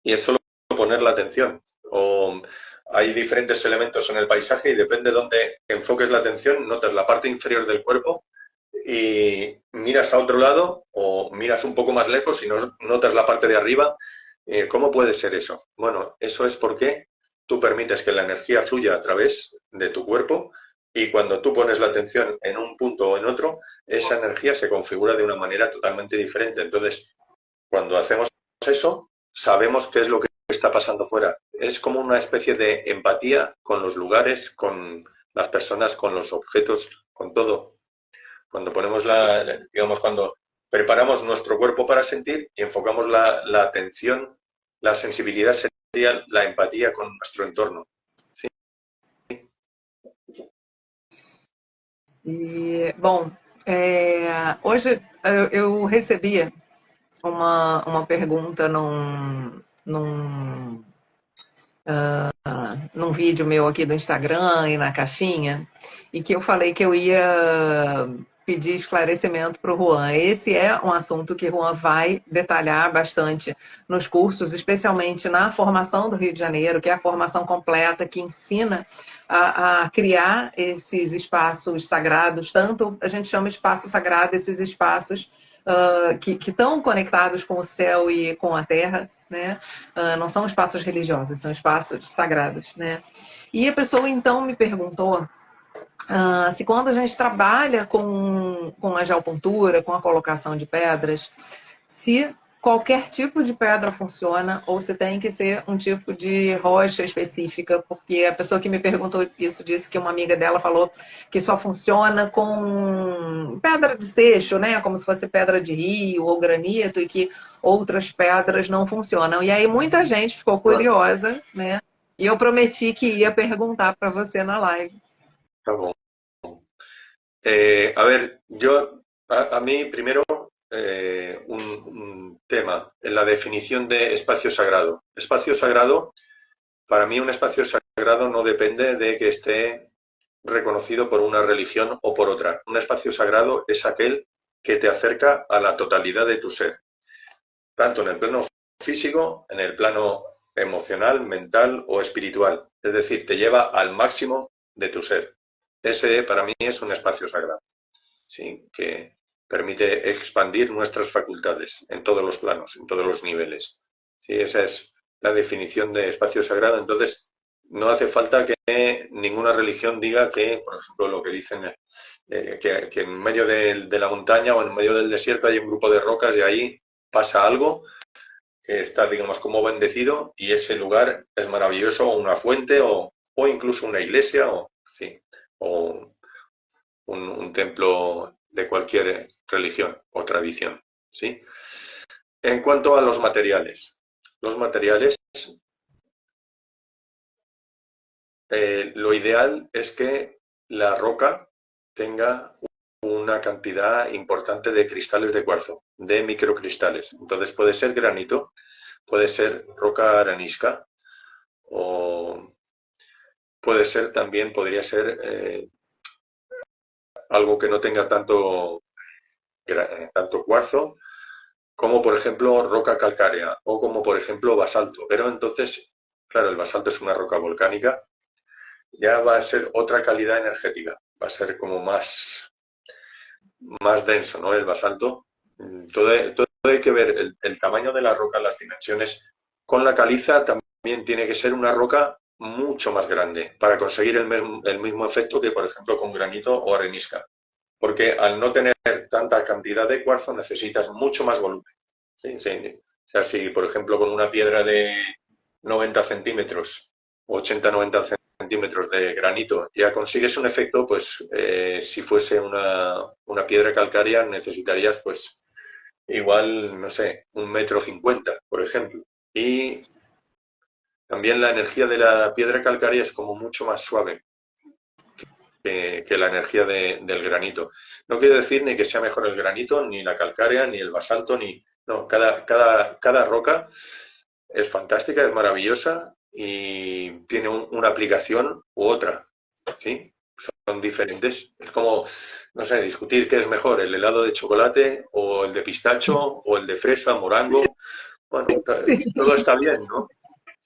y es solo poner la atención. O hay diferentes elementos en el paisaje y depende de dónde enfoques la atención, notas la parte inferior del cuerpo y miras a otro lado o miras un poco más lejos y notas la parte de arriba. ¿Cómo puede ser eso? Bueno, eso es porque tú permites que la energía fluya a través de tu cuerpo y cuando tú pones la atención en un punto o en otro, esa energía se configura de una manera totalmente diferente. Entonces, cuando hacemos eso, sabemos qué es lo que está pasando fuera. Es como una especie de empatía con los lugares, con las personas, con los objetos, con todo. Cuando ponemos digamos, cuando preparamos nuestro cuerpo para sentir y enfocamos la atención, la sensibilidad sería la empatía con nuestro entorno. ¿Sí? E, bom, hoje eu recebi uma pergunta num vídeo meu aqui do Instagram e na caixinha, e que eu falei que eu ia pedir esclarecimento para o Juan. Esse é um assunto que o Juan vai detalhar bastante nos cursos, especialmente na formação do Rio de Janeiro, que é a formação completa que ensina a criar esses espaços sagrados, tanto a gente chama espaço sagrado, esses espaços que estão conectados com o céu e com a terra, né? Não são espaços religiosos, são espaços sagrados, né? E a pessoa então me perguntou se quando a gente trabalha com a geopuntura, com a colocação de pedras, se qualquer tipo de pedra funciona ou se tem que ser um tipo de rocha específica, porque a pessoa que me perguntou isso disse que uma amiga dela falou que só funciona com pedra de seixo, né? Como se fosse pedra de rio ou granito e que outras pedras não funcionam. E aí muita gente ficou curiosa, né? E eu prometi que ia perguntar para você na live. Tá bom. A ver, a mí primero un tema en la definición de espacio sagrado. Espacio sagrado, para mí un espacio sagrado no depende de que esté reconocido por una religión o por otra. Un espacio sagrado es aquel que te acerca a la totalidad de tu ser, tanto en el plano físico, en el plano emocional, mental o espiritual. Es decir, te lleva al máximo de tu ser. Ese para mí es un espacio sagrado, ¿sí? Que permite expandir nuestras facultades en todos los planos, en todos los niveles. ¿Sí? Esa es la definición de espacio sagrado. Entonces, no hace falta que ninguna religión diga que, por ejemplo, lo que dicen, que en medio de la montaña o en medio del desierto hay un grupo de rocas y ahí pasa algo que está, digamos, como bendecido y ese lugar es maravilloso, o una fuente o incluso una iglesia o, sí, o un templo de cualquier religión o tradición, ¿sí? En cuanto a los materiales, lo ideal es que la roca tenga una cantidad importante de cristales de cuarzo, de microcristales. Entonces puede ser granito, puede ser roca arenisca o puede ser también, podría ser algo que no tenga tanto cuarzo, como por ejemplo roca calcárea o como por ejemplo basalto. Pero entonces, claro, el basalto es una roca volcánica, ya va a ser otra calidad energética, va a ser como más denso, ¿no? El basalto. Todo hay que ver el tamaño de la roca, las dimensiones. Con la caliza también tiene que ser una roca mucho más grande para conseguir el mismo efecto que, por ejemplo, con granito o arenisca. Porque al no tener tanta cantidad de cuarzo necesitas mucho más volumen. ¿Sí? Sí. O sea, si, por ejemplo, con una piedra de 90 centímetros, 80-90 centímetros de granito, ya consigues un efecto, pues si fuese una piedra calcárea necesitarías, pues, igual, no sé, 1,50 m, por ejemplo. Y también la energía de la piedra calcárea es como mucho más suave que la energía del granito. No quiere decir ni que sea mejor el granito, ni la calcárea, ni el basalto, ni... No, cada roca es fantástica, es maravillosa y tiene una aplicación u otra, ¿sí? Son diferentes. Es como, no sé, discutir qué es mejor, el helado de chocolate o el de pistacho o el de fresa, morango. Bueno, todo está bien, ¿no?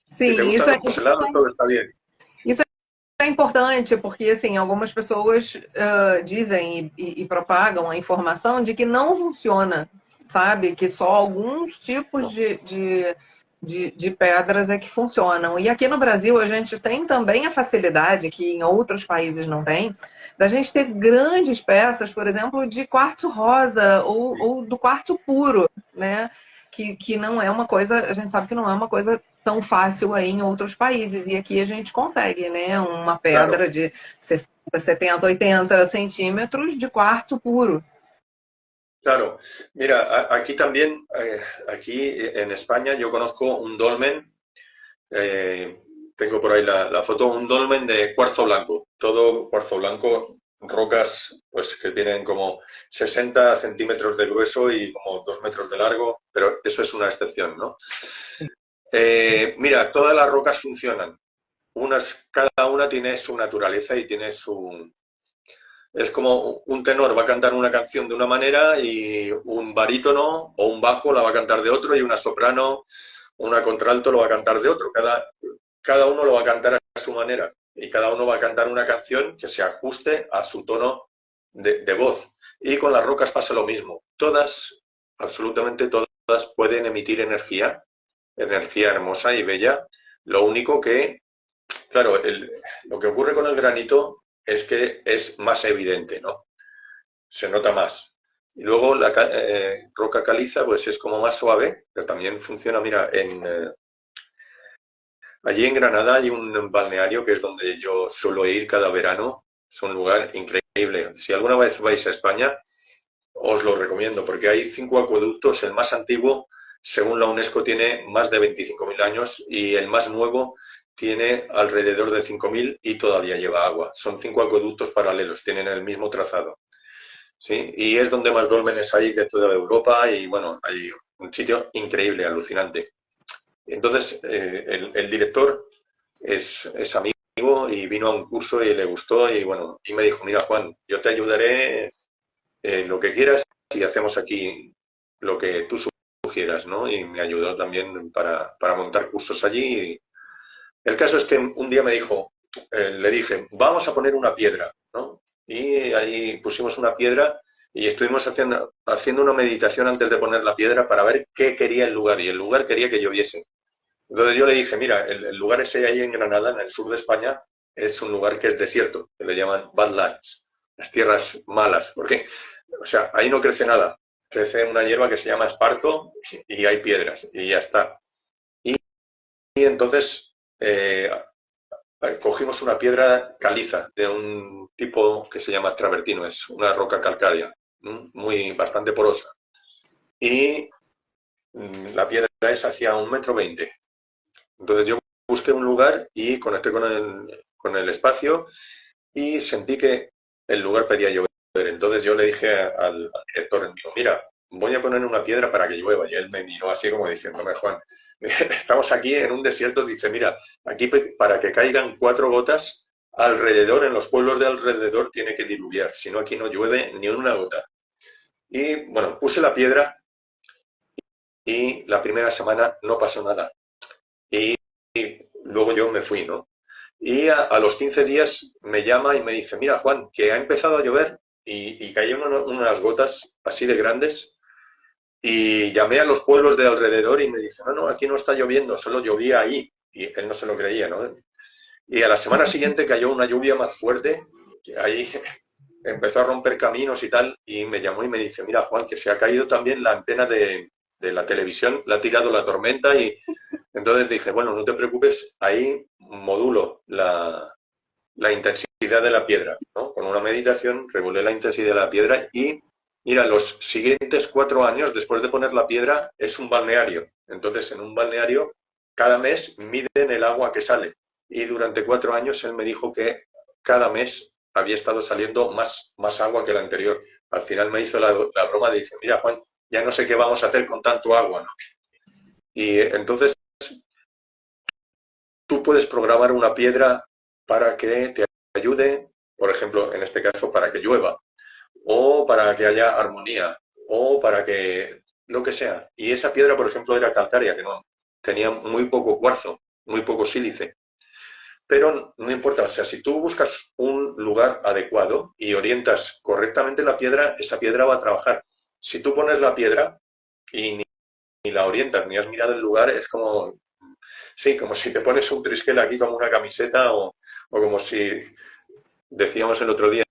Si te Sim, isso gustan é, los helados, todo está bien. isso é importante, porque assim, algumas pessoas dizem e propagam a informação de que não funciona, sabe? Que só alguns tipos No, de pedras é que funcionam. E aqui no Brasil a gente tem também a facilidade, que em outros países não tem, da gente ter grandes peças, por exemplo, de quartzo rosa ou do quartzo puro, né? Que não é uma coisa, a gente sabe que não é uma coisa tão fácil aí em outros países. E aqui a gente consegue, né? Uma claro. pedra de 60, 70, 80 centímetros de quartzo puro. Claro, mira, aquí también, aquí en España yo conozco un dolmen, eh, tengo por ahí la foto, un dolmen de cuarzo blanco, todo cuarzo blanco, rocas pues que tienen como 60 centímetros de grueso y como 2 metros de largo, pero eso es una excepción, ¿no? Mira, todas las rocas funcionan, cada una tiene su naturaleza y tiene su, es como un tenor va a cantar una canción de una manera y un barítono o un bajo la va a cantar de otro y una soprano, una contralto lo va a cantar de otro. Cada uno lo va a cantar a su manera y cada uno va a cantar una canción que se ajuste a su tono de voz. Y con las rocas pasa lo mismo. Todas, absolutamente todas, pueden emitir energía hermosa y bella. Lo único que claro, lo que ocurre con el granito es que es más evidente, ¿no? Se nota más. Y luego la roca caliza, pues es como más suave, pero también funciona, mira, allí en Granada hay un balneario que es donde yo suelo ir cada verano. Es un lugar increíble. Si alguna vez vais a España, os lo recomiendo, porque hay 5 acueductos. El más antiguo, según la UNESCO, tiene más de 25.000 años y el más nuevo tiene alrededor de 5.000 y todavía lleva agua. Son 5 acueductos paralelos, tienen el mismo trazado. ¿Sí? Y es donde más dólmenes hay de toda Europa y bueno, hay un sitio increíble, alucinante. Entonces, el director es amigo y vino a un curso y le gustó y bueno, y me dijo, mira Juan, yo te ayudaré lo que quieras y hacemos aquí lo que tú sugieras, ¿no? Y me ayudó también para montar cursos allí. El caso es que un día me dijo, le dije, vamos a poner una piedra, ¿no? Y ahí pusimos una piedra y estuvimos haciendo una meditación antes de poner la piedra para ver qué quería el lugar. Y el lugar quería que lloviese. Entonces yo le dije, mira, el lugar ese ahí en Granada, en el sur de España, es un lugar que es desierto, que le llaman Badlands, las tierras malas. Porque, o sea, ahí no crece nada. Crece una hierba que se llama esparto y hay piedras y ya está. Y entonces cogimos una piedra caliza de un tipo que se llama travertino, es una roca calcárea, bastante porosa. Y la piedra es hacia 1,20 m. Entonces yo busqué un lugar y conecté con el espacio y sentí que el lugar pedía llover. Entonces yo le dije al director, digo, mira, voy a poner una piedra para que llueva. Y él me miró así como diciéndome, Juan, estamos aquí en un desierto. Dice, mira, aquí para que caigan 4 gotas alrededor, en los pueblos de alrededor tiene que diluviar, si no aquí no llueve ni una gota. Y bueno, puse la piedra y la primera semana no pasó nada. Y luego yo me fui, ¿no? Y a los 15 días me llama y me dice, mira, Juan, que ha empezado a llover y cayeron unas gotas así de grandes. Y llamé a los pueblos de alrededor y me dice, no, aquí no está lloviendo, solo llovía ahí. Y él no se lo creía, ¿no? Y a la semana siguiente cayó una lluvia más fuerte, que ahí empezó a romper caminos y tal, y me llamó y me dice, mira, Juan, que se ha caído también la antena de la televisión, la ha tirado la tormenta. Y entonces dije, bueno, no te preocupes, ahí modulo la intensidad de la piedra, ¿no? Con una meditación regulé la intensidad de la piedra y, mira, los siguientes 4 años después de poner la piedra es un balneario. Entonces, en un balneario, cada mes miden el agua que sale. Y durante 4 años él me dijo que cada mes había estado saliendo más agua que la anterior. Al final me hizo la broma de decir, mira, Juan, ya no sé qué vamos a hacer con tanto agua, ¿no? Y entonces tú puedes programar una piedra para que te ayude, por ejemplo, en este caso, para que llueva, o para que haya armonía, o para que lo que sea. Y esa piedra, por ejemplo, era calcárea, que no tenía muy poco cuarzo, muy poco sílice. Pero no importa, o sea, si tú buscas un lugar adecuado y orientas correctamente la piedra, esa piedra va a trabajar. Si tú pones la piedra y ni la orientas, ni has mirado el lugar, es como, sí, como si te pones un trisquel aquí como una camiseta o como si, decíamos el otro día,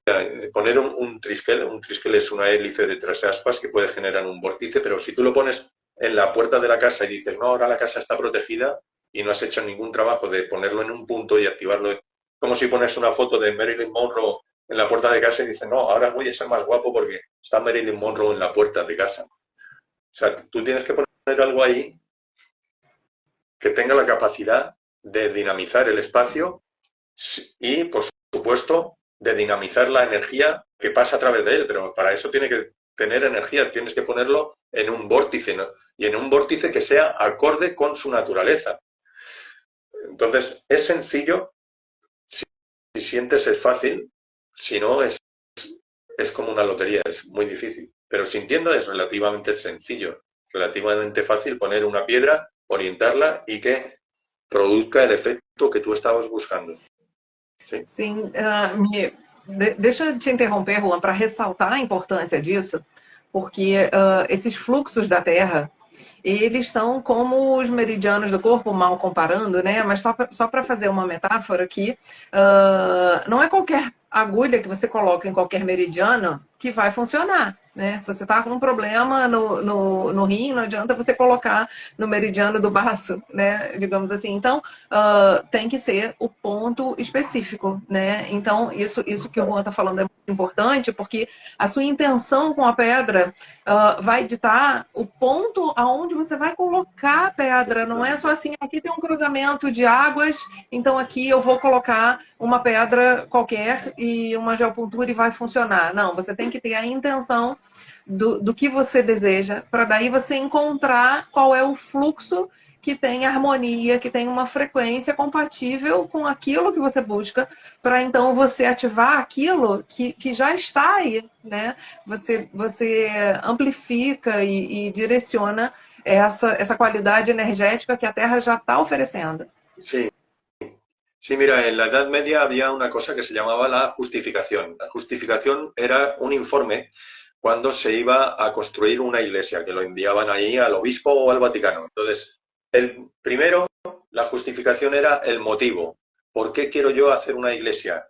poner un trisquel es una hélice de 3 aspas que puede generar un vórtice, pero si tú lo pones en la puerta de la casa y dices, no, ahora la casa está protegida y no has hecho ningún trabajo de ponerlo en un punto y activarlo, como si pones una foto de Marilyn Monroe en la puerta de casa y dices, no, ahora voy a ser más guapo porque está Marilyn Monroe en la puerta de casa. O sea, tú tienes que poner algo ahí que tenga la capacidad de dinamizar el espacio y, por supuesto, de dinamizar la energía que pasa a través de él. Pero para eso tiene que tener energía, tienes que ponerlo en un vórtice, ¿no? Y en un vórtice que sea acorde con su naturaleza. Entonces, es sencillo, si sientes es fácil, si no es como una lotería, es muy difícil. Pero sintiendo es relativamente sencillo, relativamente fácil poner una piedra, orientarla y que produzca el efecto que tú estabas buscando. Sim, Sim, deixa eu te interromper, Juan, para ressaltar a importância disso, porque esses fluxos da Terra, eles são como os meridianos do corpo, mal comparando, né? Mas só para fazer uma metáfora aqui, não é qualquer agulha que você coloca em qualquer meridiano que vai funcionar. Né? Se você está com um problema no rim, não adianta você colocar no meridiano do baço, né? Digamos assim. Então, tem que ser o ponto específico, né? Então, isso que o Juan está falando é muito importante, porque a sua intenção com a pedra vai ditar o ponto aonde você vai colocar a pedra. Não é só assim, aqui tem um cruzamento de águas, então aqui eu vou colocar uma pedra qualquer e uma geopuntura e vai funcionar. Não, você tem que ter a intenção do que você deseja, para daí você encontrar qual é o fluxo que tem harmonia, que tem uma frequência compatível com aquilo que você busca, para então você ativar aquilo que já está aí, né? Você amplifica e direciona essa qualidade energética que a Terra já está oferecendo. Sí, sí, mira, en la Edad Media había una cosa que se llamaba la justificación. La justificación era un informe cuando se iba a construir una iglesia, que lo enviaban ahí al obispo o al Vaticano. Entonces, el primero, la justificación era el motivo. ¿Por qué quiero yo hacer una iglesia?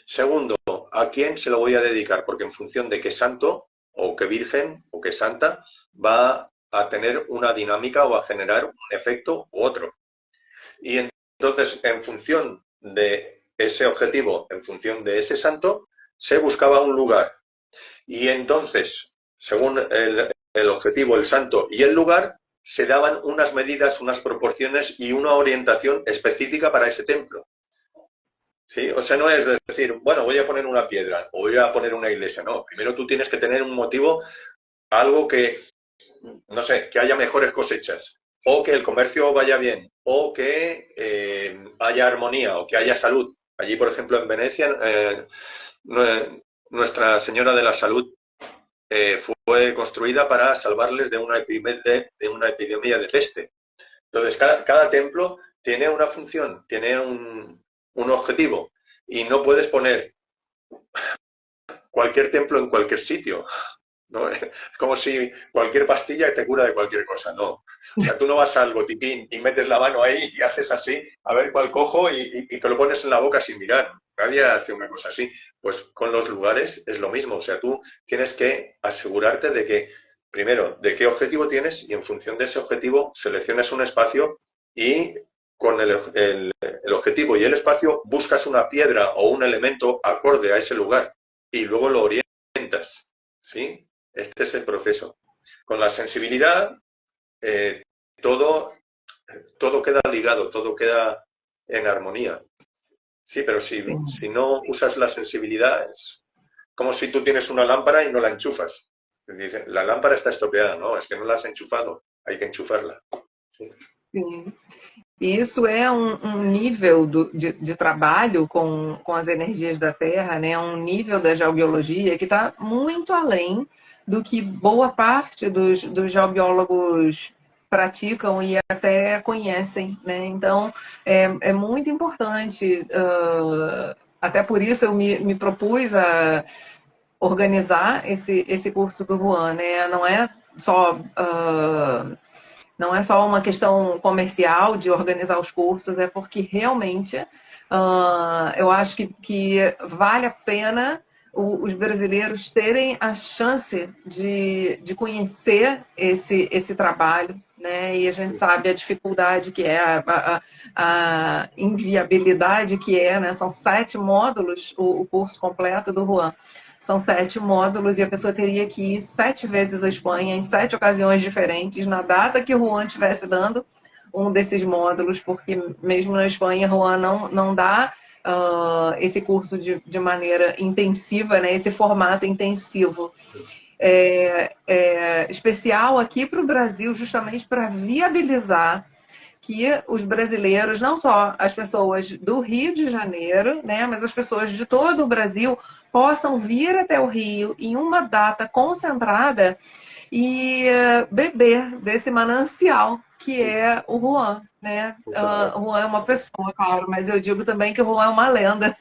Segundo, ¿a quién se lo voy a dedicar? Porque en función de qué santo, o qué virgen, o qué santa, va a tener una dinámica o a generar un efecto u otro. Y entonces, en función de ese objetivo, en función de ese santo, se buscaba un lugar. Y entonces, según el objetivo, el santo y el lugar, se daban unas medidas, unas proporciones y una orientación específica para ese templo. ¿Sí? O sea, no es decir, bueno, voy a poner una piedra o voy a poner una iglesia. No, primero tú tienes que tener un motivo, algo que, no sé, que haya mejores cosechas, o que el comercio vaya bien, o que haya armonía, o que haya salud. Allí, por ejemplo, en Venecia, Nuestra Señora de la Salud fue construida para salvarles de una epidemia de peste. Entonces, cada templo tiene una función, tiene un objetivo, y no puedes poner cualquier templo en cualquier sitio. ¿No? Es como si cualquier pastilla te cura de cualquier cosa, no. O sea, tú no vas al botiquín y metes la mano ahí y haces así, a ver cuál cojo y te lo pones en la boca sin mirar. Nadie hace una cosa así. Pues con los lugares es lo mismo. O sea, tú tienes que asegurarte de que, primero, de qué objetivo tienes y en función de ese objetivo seleccionas un espacio y con el objetivo y el espacio buscas una piedra o un elemento acorde a ese lugar y luego lo orientas, ¿sí? Este es el proceso. Con la sensibilidad, eh, todo, todo queda ligado, todo queda en armonía. Sí, pero si no usas la sensibilidad, es como si tú tienes una lámpara y no la enchufas. Dicen, la lámpara está estropeada. No, es que no la has enchufado, hay que enchufarla. Sí. Sim. Isso é um nível de trabalho com as energias da Terra, né? Um nível da geobiologia que está muito além do que boa parte dos geobiólogos praticam e até conhecem, né? Então, é muito importante. Até por isso eu me propus a organizar esse curso do Juan, né? Só... Uh, não é só uma questão comercial de organizar os cursos, é porque realmente eu acho que vale a pena os brasileiros terem a chance de conhecer esse trabalho, né? E a gente sabe a dificuldade que é, a inviabilidade que é, né? São 7 módulos o curso completo do Juan. São 7 módulos e a pessoa teria que ir 7 vezes à Espanha, em 7 ocasiões diferentes, na data que o Juan estivesse dando um desses módulos, porque mesmo na Espanha, Juan não dá esse curso de maneira intensiva, né? Esse formato intensivo. Especial aqui para o Brasil, justamente para viabilizar que os brasileiros, não só as pessoas do Rio de Janeiro, né, mas as pessoas de todo o Brasil possam vir até o Rio em uma data concentrada e beber desse manancial que é o Juan, né? O Juan é uma pessoa, claro, mas eu digo também que o Juan é uma lenda.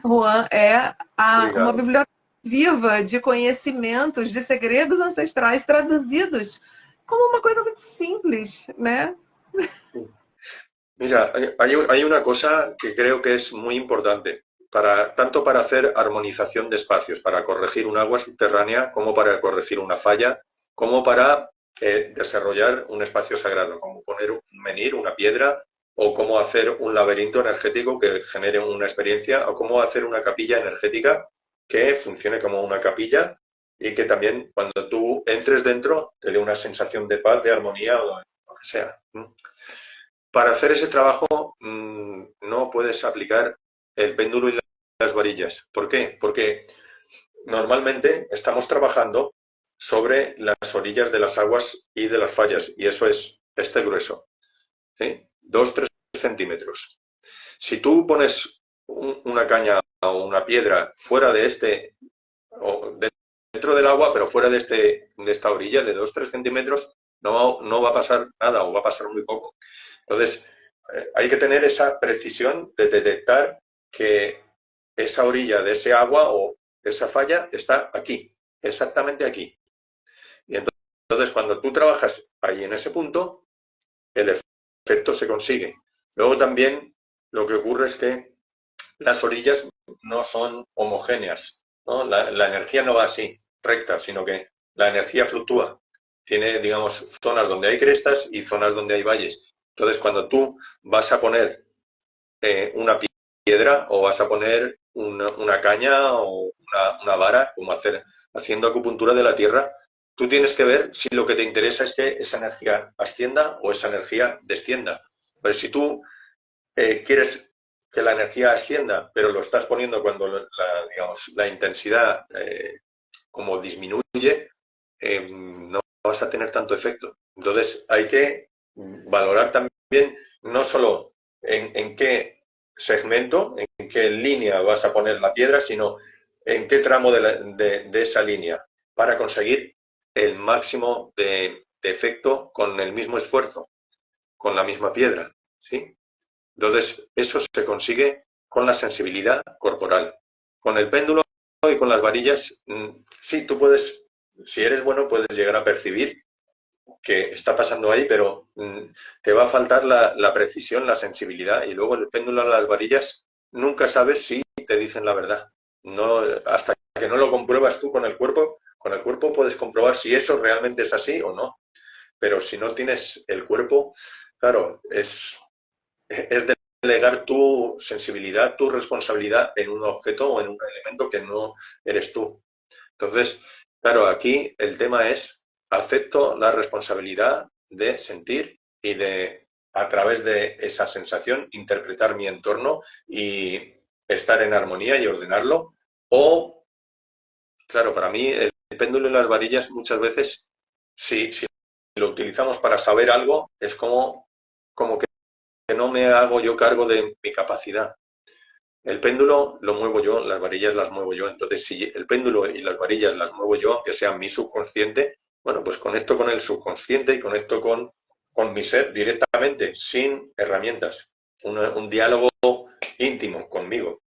Juan é uma biblioteca viva de conhecimentos, de segredos ancestrais traduzidos como uma coisa muito simples, né? Mira, hay una cosa que creo que es muy importante, tanto para hacer armonización de espacios, para corregir un agua subterránea, como para corregir una falla, como para desarrollar un espacio sagrado, como poner un menhir, una piedra, o cómo hacer un laberinto energético que genere una experiencia, o cómo hacer una capilla energética que funcione como una capilla y que también cuando tú entres dentro te dé una sensación de paz, de armonía o lo que sea. Para hacer ese trabajo no puedes aplicar el péndulo y las varillas. ¿Por qué? Porque normalmente estamos trabajando sobre las orillas de las aguas y de las fallas, y eso es este grueso, ¿sí? 2-3 centímetros. Si tú pones una caña o una piedra fuera de o dentro del agua, pero fuera de esta orilla de 2-3 centímetros, no va a pasar nada o va a pasar muy poco. Entonces, hay que tener esa precisión de detectar que esa orilla de ese agua o esa falla está aquí, exactamente aquí. Y entonces cuando tú trabajas ahí en ese punto, el efecto se consigue. Luego también lo que ocurre es que las orillas no son homogéneas, ¿no? La energía no va así, recta, sino que la energía fluctúa. Tiene, digamos, zonas donde hay crestas y zonas donde hay valles. Entonces, cuando tú vas a poner una piedra o vas a poner una caña o una vara, como haciendo acupuntura de la tierra, tú tienes que ver si lo que te interesa es que esa energía ascienda o esa energía descienda. Pues si tú quieres que la energía ascienda, pero lo estás poniendo cuando digamos, la intensidad como disminuye, no vas a tener tanto efecto. Entonces hay que valorar también no solo en qué segmento, en qué línea vas a poner la piedra, sino en qué tramo de esa línea para conseguir el máximo de efecto con el mismo esfuerzo, con la misma piedra, ¿sí? Entonces, eso se consigue con la sensibilidad corporal. Con el péndulo y con las varillas, sí, tú puedes, si eres bueno, puedes llegar a percibir que está pasando ahí, pero te va a faltar la precisión, la sensibilidad. Y luego el péndulo, las varillas, nunca sabes si te dicen la verdad. No, hasta que no lo compruebas tú con el cuerpo puedes comprobar si eso realmente es así o no. Pero si no tienes el cuerpo, claro, es delegar tu sensibilidad, tu responsabilidad en un objeto o en un elemento que no eres tú. Entonces, claro, aquí el tema es, acepto la responsabilidad de sentir y de, a través de esa sensación, interpretar mi entorno y estar en armonía y ordenarlo. O, claro, para mí el péndulo y las varillas muchas veces, si lo utilizamos para saber algo, es como que no me hago yo cargo de mi capacidad. El péndulo lo muevo yo, las varillas las muevo yo. Entonces, si el péndulo y las varillas las muevo yo, aunque sea mi subconsciente, bueno, pues conecto con el subconsciente y conecto con mi ser directamente, sin herramientas. Un diálogo íntimo conmigo.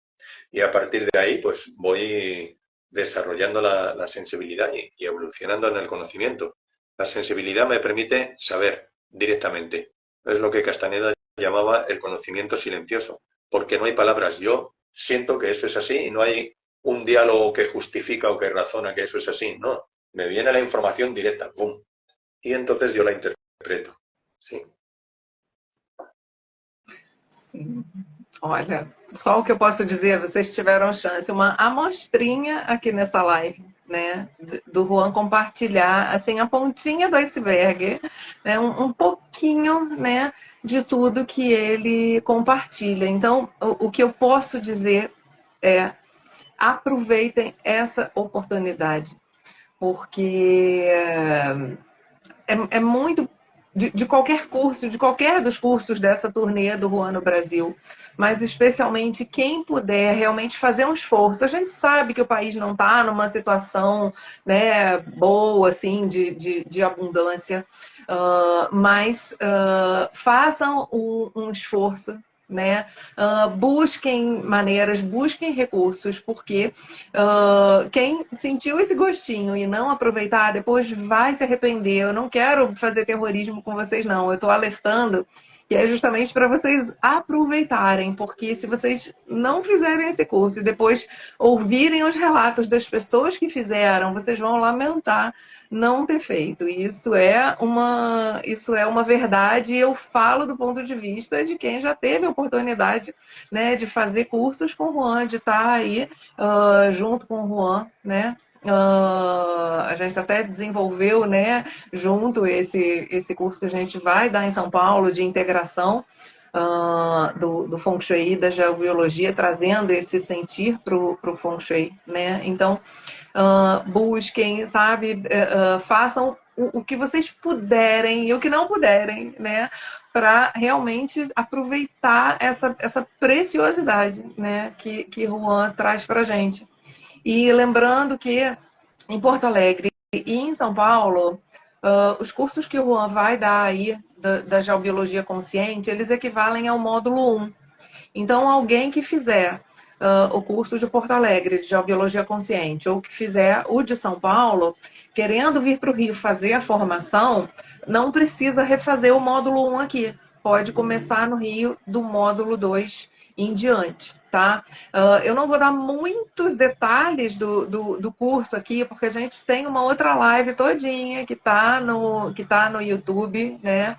Y a partir de ahí, pues voy desarrollando la sensibilidad y evolucionando en el conocimiento. La sensibilidad me permite saber directamente. Es lo que Castaneda llamaba el conocimiento silencioso, porque no hay palabras. Yo siento que eso es así y no hay un diálogo que justifica o que razona que eso es así. No, me viene la información directa, ¡pum! Y entonces yo la interpreto. Sí. Sim. Olha, só o que eu posso dizer, vocês tiveram chance, uma amostrinha aqui nessa live, né, do Juan compartilhar, assim, a pontinha do iceberg, né, um pouquinho, né, de tudo que ele compartilha. Então, o que eu posso dizer é, aproveitem essa oportunidade, porque é muito de qualquer curso, de qualquer dos cursos dessa turnê do Juan no Brasil, mas especialmente quem puder realmente fazer um esforço. A gente sabe que o país não está numa situação, né, boa, assim, de abundância, mas façam um esforço, né? Busquem maneiras, busquem recursos, porque quem sentiu esse gostinho e não aproveitar, depois vai se arrepender. Eu não quero fazer terrorismo com vocês, não. Eu estou alertando que é justamente para vocês aproveitarem, porque se vocês não fizerem esse curso e depois ouvirem os relatos das pessoas que fizeram, vocês vão lamentar não ter feito. E isso é uma verdade, e eu falo do ponto de vista de quem já teve a oportunidade, né, de fazer cursos com o Juan, de estar aí junto com o Juan, né? A gente até desenvolveu, né, junto esse curso que a gente vai dar em São Paulo de integração do Feng Shui, da geobiologia, trazendo esse sentir para o Feng Shui, né? Então, busquem, sabe, façam o que vocês puderem e o que não puderem, né, para realmente aproveitar essa preciosidade, né, que Juan traz para a gente. E lembrando que em Porto Alegre e em São Paulo, os cursos que o Juan vai dar aí da geobiologia consciente, eles equivalem ao módulo 1. Então, alguém que fizer o curso de Porto Alegre de geobiologia consciente ou que fizer o de São Paulo, querendo vir para o Rio fazer a formação, não precisa refazer o módulo 1 aqui. Pode começar no Rio do módulo 2 em diante, tá? Eu não vou dar muitos detalhes do curso aqui, porque a gente tem uma outra live todinha que tá no YouTube, né?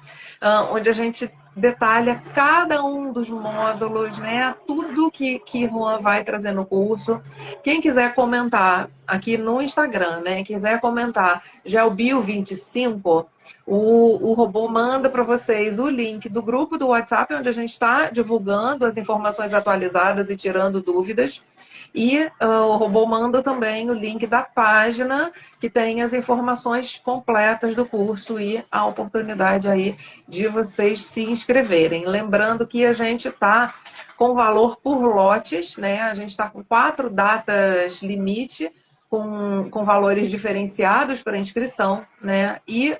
Onde a gente detalha cada um dos módulos, né? Tudo que Juan vai trazer no curso. Quem quiser comentar aqui no Instagram, né? Quiser comentar GeoBio25, o robô manda para vocês o link do grupo do WhatsApp, onde a gente está divulgando as informações atualizadas e tirando dúvidas. E o robô manda também o link da página que tem as informações completas do curso e a oportunidade aí de vocês se inscreverem. Lembrando que a gente está com valor por lotes, né? A gente está com 4 datas limite, com valores diferenciados para inscrição, né? E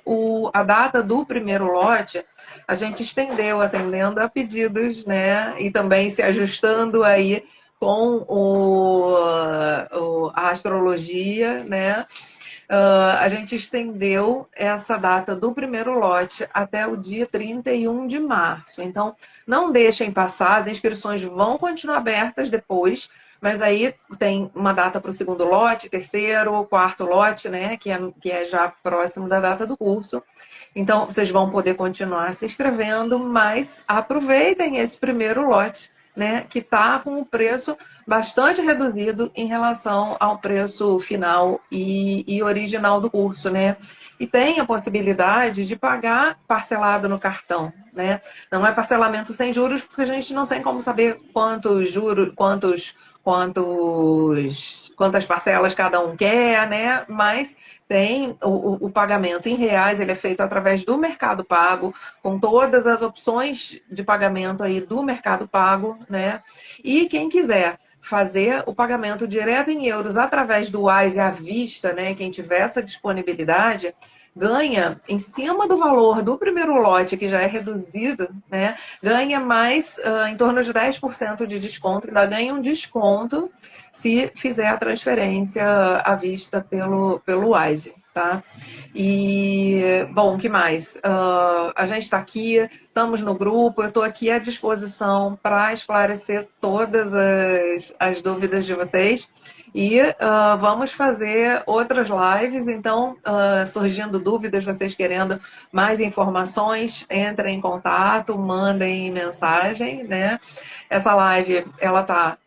a data do primeiro lote a gente estendeu, atendendo a pedidos, né? E também se ajustando aí com a astrologia, né? A gente estendeu essa data do primeiro lote até o dia 31 de março. Então, não deixem passar, as inscrições vão continuar abertas depois, mas aí tem uma data para o segundo lote, terceiro, quarto lote, né? Que é já próximo da data do curso. Então, vocês vão poder continuar se inscrevendo, mas aproveitem esse primeiro lote, né, que está com o preço bastante reduzido em relação ao preço final e original do curso, né? E tem a possibilidade de pagar parcelado no cartão, né? Não é parcelamento sem juros, porque a gente não tem como saber quantos juros, quantas parcelas cada um quer, né? Mas tem o pagamento em reais, ele é feito através do Mercado Pago, com todas as opções de pagamento aí do Mercado Pago, né? E quem quiser fazer o pagamento direto em euros através do Wise à vista, né? Quem tiver essa disponibilidade, ganha, em cima do valor do primeiro lote, que já é reduzido, né? Ganha mais em torno de 10% de desconto, ainda ganha um desconto se fizer a transferência à vista pelo Wise, tá? E, bom, o que mais? A gente está aqui, estamos no grupo, eu estou aqui à disposição para esclarecer todas as dúvidas de vocês. E vamos fazer outras lives, então, surgindo dúvidas, vocês querendo mais informações, entrem em contato, mandem mensagem, né? Essa live, ela tá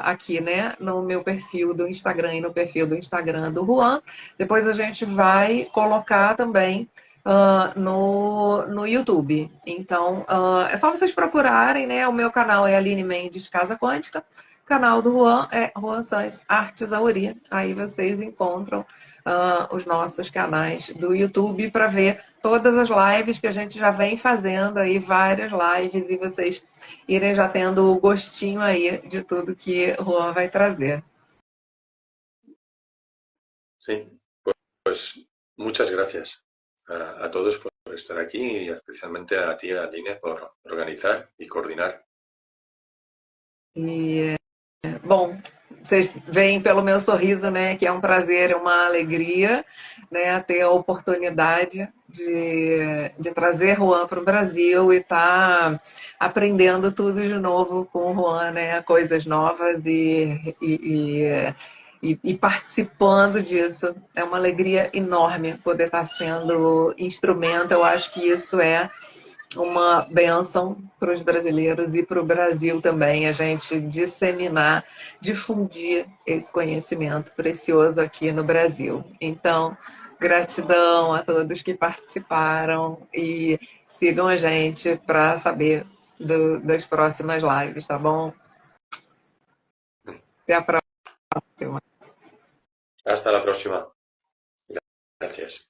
aqui, né, no meu perfil do Instagram e no perfil do Instagram do Juan. Depois a gente vai colocar também no YouTube. Então, é só vocês procurarem, né? O meu canal é Aline Mendes Casa Quântica. O canal do Juan é Juan Sans Artes Auri. Aí vocês encontram os nossos canais do YouTube para ver todas as lives que a gente já vem fazendo aí, várias lives, e vocês irem já tendo o gostinho aí de tudo que Juan vai trazer. Sí, pues muchas gracias a todos por estar aquí y especialmente a ti, Aline, por organizar y coordinar. E, bom, vocês veem pelo meu sorriso, né, que é um prazer, é uma alegria, né, ter a oportunidade de trazer Juan para o Brasil e estar aprendendo tudo de novo com o Juan, né, coisas novas e participando disso. É uma alegria enorme poder estar sendo instrumento. Eu acho que isso é uma bênção para os brasileiros e para o Brasil também, a gente disseminar, difundir esse conhecimento precioso aqui no Brasil. Então, gratidão a todos que participaram e sigam a gente para saber das próximas lives, tá bom? Até a próxima. Hasta la próxima. Gracias.